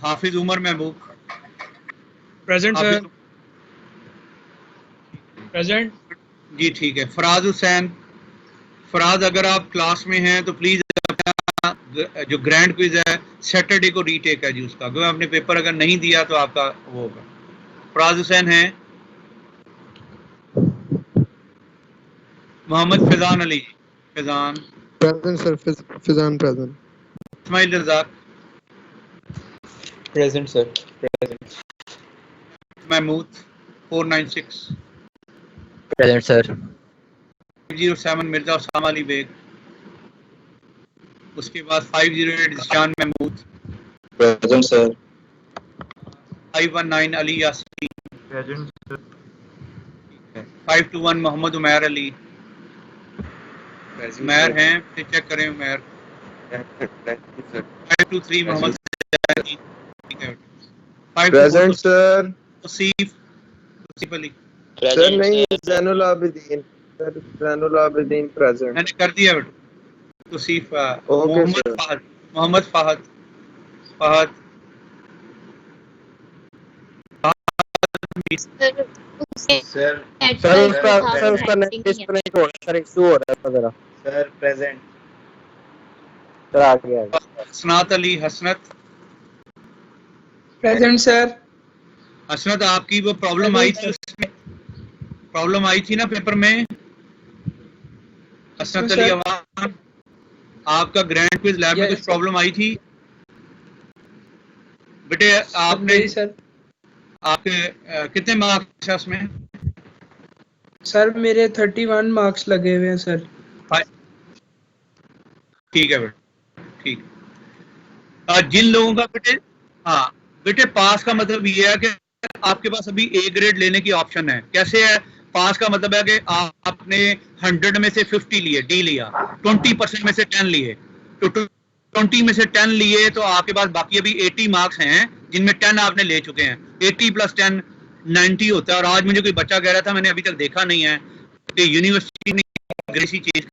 हाफिज उमर महबूब। प्रेजेंट हाफिज सर। प्रेजेंट। जी ठीक है। फराज हुसैन। फराज अगर आप क्लास में हैं तो प्लीज जो ग्रैंड क्विज है सैटरडे को रीटेक है जी उसका, क्योंकि आपने पेपर अगर नहीं दिया तो आपका वो होगा। फराज हुसैन है। Mohammad Fizan Ali. Fizan. Present sir. Fizan present. Ismail Razak. Present sir. Present Mahmood 496। Present sir. 507 Mirza Usama Ali Baig. उसके बाद 508 Zeeshan Mahmood. Present sir. 519 Ali Yaseen. Present sir. 521 Mohammad Umair Ali. Umair हैं फिर चेक करें उमैर। 523 मोहम्मद सैदी। ठीक है। 524 present sir. Tauseef Ali. Sir नहीं जैनुल आबिदीन। Sir Zainul Abidin present. मैंने कर दिया बेटा। Tauseef okay Mohammad sir. Fahad. Mohammad Fahad. Fahad sir उसे सर सर उसका नेट डिस्कनेक्ट हो रहा है सर, इशू हो रहा है जरा। Sir present. सर आ गया। हसनात अली हसनत। Present sir. हसनत आपकी वो प्रॉब्लम आई थी उसमें, प्रॉब्लम आई थी ना पेपर में। हसनत अली अवान आपका ग्रैंड क्विज लैब में कुछ प्रॉब्लम आई थी बेटे? आपने सर आपके कितने मार्क्स है उसमें? सर मेरे 31 मार्क्स लगे हुए हैं सर। ठीक है बेटे ठीक। जिन लोगों का बेटे हाँ बेटे पास का मतलब ये है कि आपके पास अभी ए ग्रेड लेने की ऑप्शन है। कैसे है? पास का मतलब है कि आपने 100 में से 50 लिए, डी लिया, 20% में से 10 लिए, तो 20 में से 10 लिए तो आपके पास बाकी अभी 80 मार्क्स हैं जिनमें 10 आपने ले चुके हैं। 80 + 10 90 होता है। और आज मुझे कोई बच्चा कह रहा था, मैंने अभी तक देखा नहीं है कि यूनिवर्सिटी ने अंग्रेजी चेंज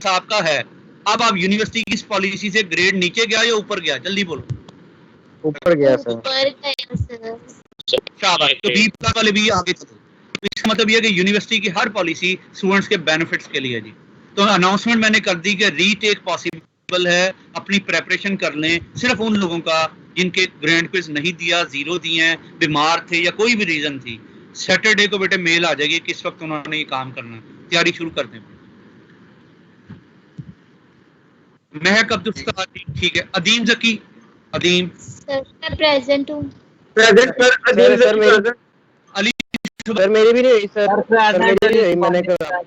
आपका है। अब आप यूनिवर्सिटी की इस पॉलिसी से ग्रेड नीचे गया या ऊपर गया? जल्दी बोलो। ऊपर गया सर। ऊपर गया सर। शाबाश। तो बी प्लस वाले भी आगे चलो। तो इसका मतलब ये है कि यूनिवर्सिटी की हर पॉलिसी स्टूडेंट्स के बेनिफिट्स के लिए जी। तो अनाउंसमेंट मैंने कर दी कि रीटेक पॉसिबल पॉसिबल है अपनी प्रेपरेशन कर लें, सिर्फ उन लोगों का जिनके ग्रैंड क्विज नहीं दिया, 0 दिए हैं, बीमार थे या कोई भी रीजन थी, सैटरडे को बेटे मेल आ जाएगी किस वक्त उन्होंने ये काम करना है, तैयारी शुरू कर दें। महक अब्दुल सत्तार, ठीक है। अदीम जकी, अदीम सर मैं प्रेजेंट हूँ। प्रेजेंट सर अली सर मेरी भी नहीं हुई सर मेरी भी नहीं हुई मैंने कहा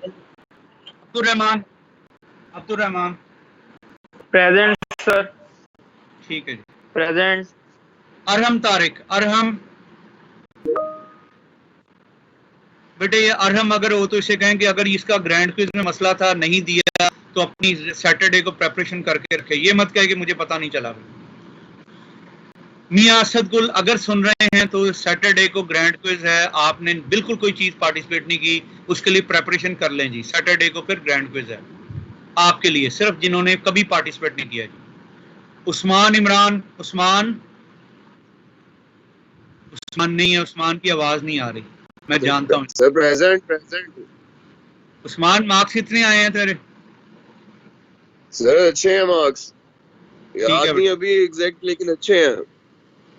अब्दुल रहमान प्रेजेंट सर ठीक है जी। प्रेजेंट अरहम तारिक, अरहम बेटे ये अरहम अगर हो तो इसे कहें कि अगर इसका ग्रैंड क्विज में मसला था नहीं दिया तो अपनी सैटरडे को प्रेपरेशन करके रखे, ये मत कहे कि मुझे पता नहीं चला। मियां असदगुल अगर सुन रहे हैं तो सैटरडे को ग्रैंड क्विज है, आपने बिल्कुल कोई चीज पार्टिसिपेट नहीं की, उसके लिए प्रेपरेशन कर लें जी। सैटरडे को फिर ग्रैंड क्विज है आपके लिए, सिर्फ जिन्होंने कभी पार्टिसिपेट नहीं किया जी। उस्मान इमरान, उस्मान नहीं है, उस्मान की आवाज नहीं आ रही, मैं जानता हूँ सर। प्रेजेंट उस्मान, मार्क्स कितने आए हैं तेरे? सर अच्छे हैं मार्क्स, याद नहीं अभी एग्जैक्ट लेकिन अच्छे हैं।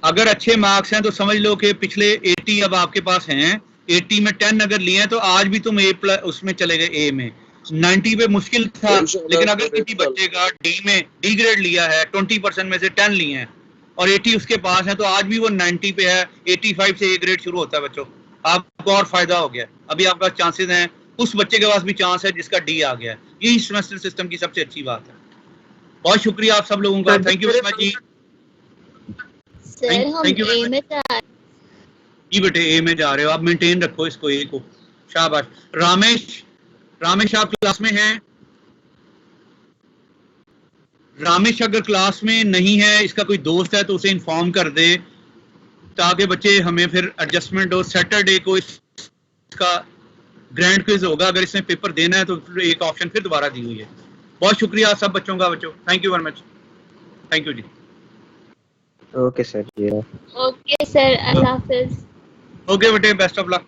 अगर अच्छे मार्क्स हैं तो समझ लो कि पिछले 80 अब आपके पास हैं, 80 में 10 अगर लिए हैं तो आज भी तुम ए प्लस उसमें चले गए, ए में 90 पे मुश्किल था, लेकिन अगर किसी बच्चे का डी में डी ग्रेड लिया है, 20% में से 10 लिए हैं और 80 उसके पास है तो आज भी वो 90 पे है, 85 से ए ग्रेड शुरू होता है बच्चों। आपको और फायदा हो गया, अभी आपका चांसेस हैं, उस बच्चे के पास भी चांस है जिसका डी आ गया है। यही सेमेस्टर सिस्टम की सबसे अच्छी बात है। बहुत शुक्रिया आप सब लोगों का, thank you very much ji. Sir हम ए में जी बेटे ए में जा रहे हो, आप मेंटेन रखो इसको, ए को, शाबाश। रामेश आप क्लास में हैं? रामेश अगर क्लास में नहीं है, इसका कोई दोस्त है तो उसे इन्फॉर्म कर दे ताकि बच्चे हमें फिर एडजस्टमेंट हो। सैटरडे को इसका ग्रैंड क्विज होगा, अगर इसमें पेपर देना है तो एक ऑप्शन फिर दोबारा दी हुई है। बहुत शुक्रिया सब बच्चों का, बच्चों thank you very much, thank you ji. Okay sir, okay sir, अल्लाह हाफिज। ओके बेटे, बेस्ट ऑफ लक।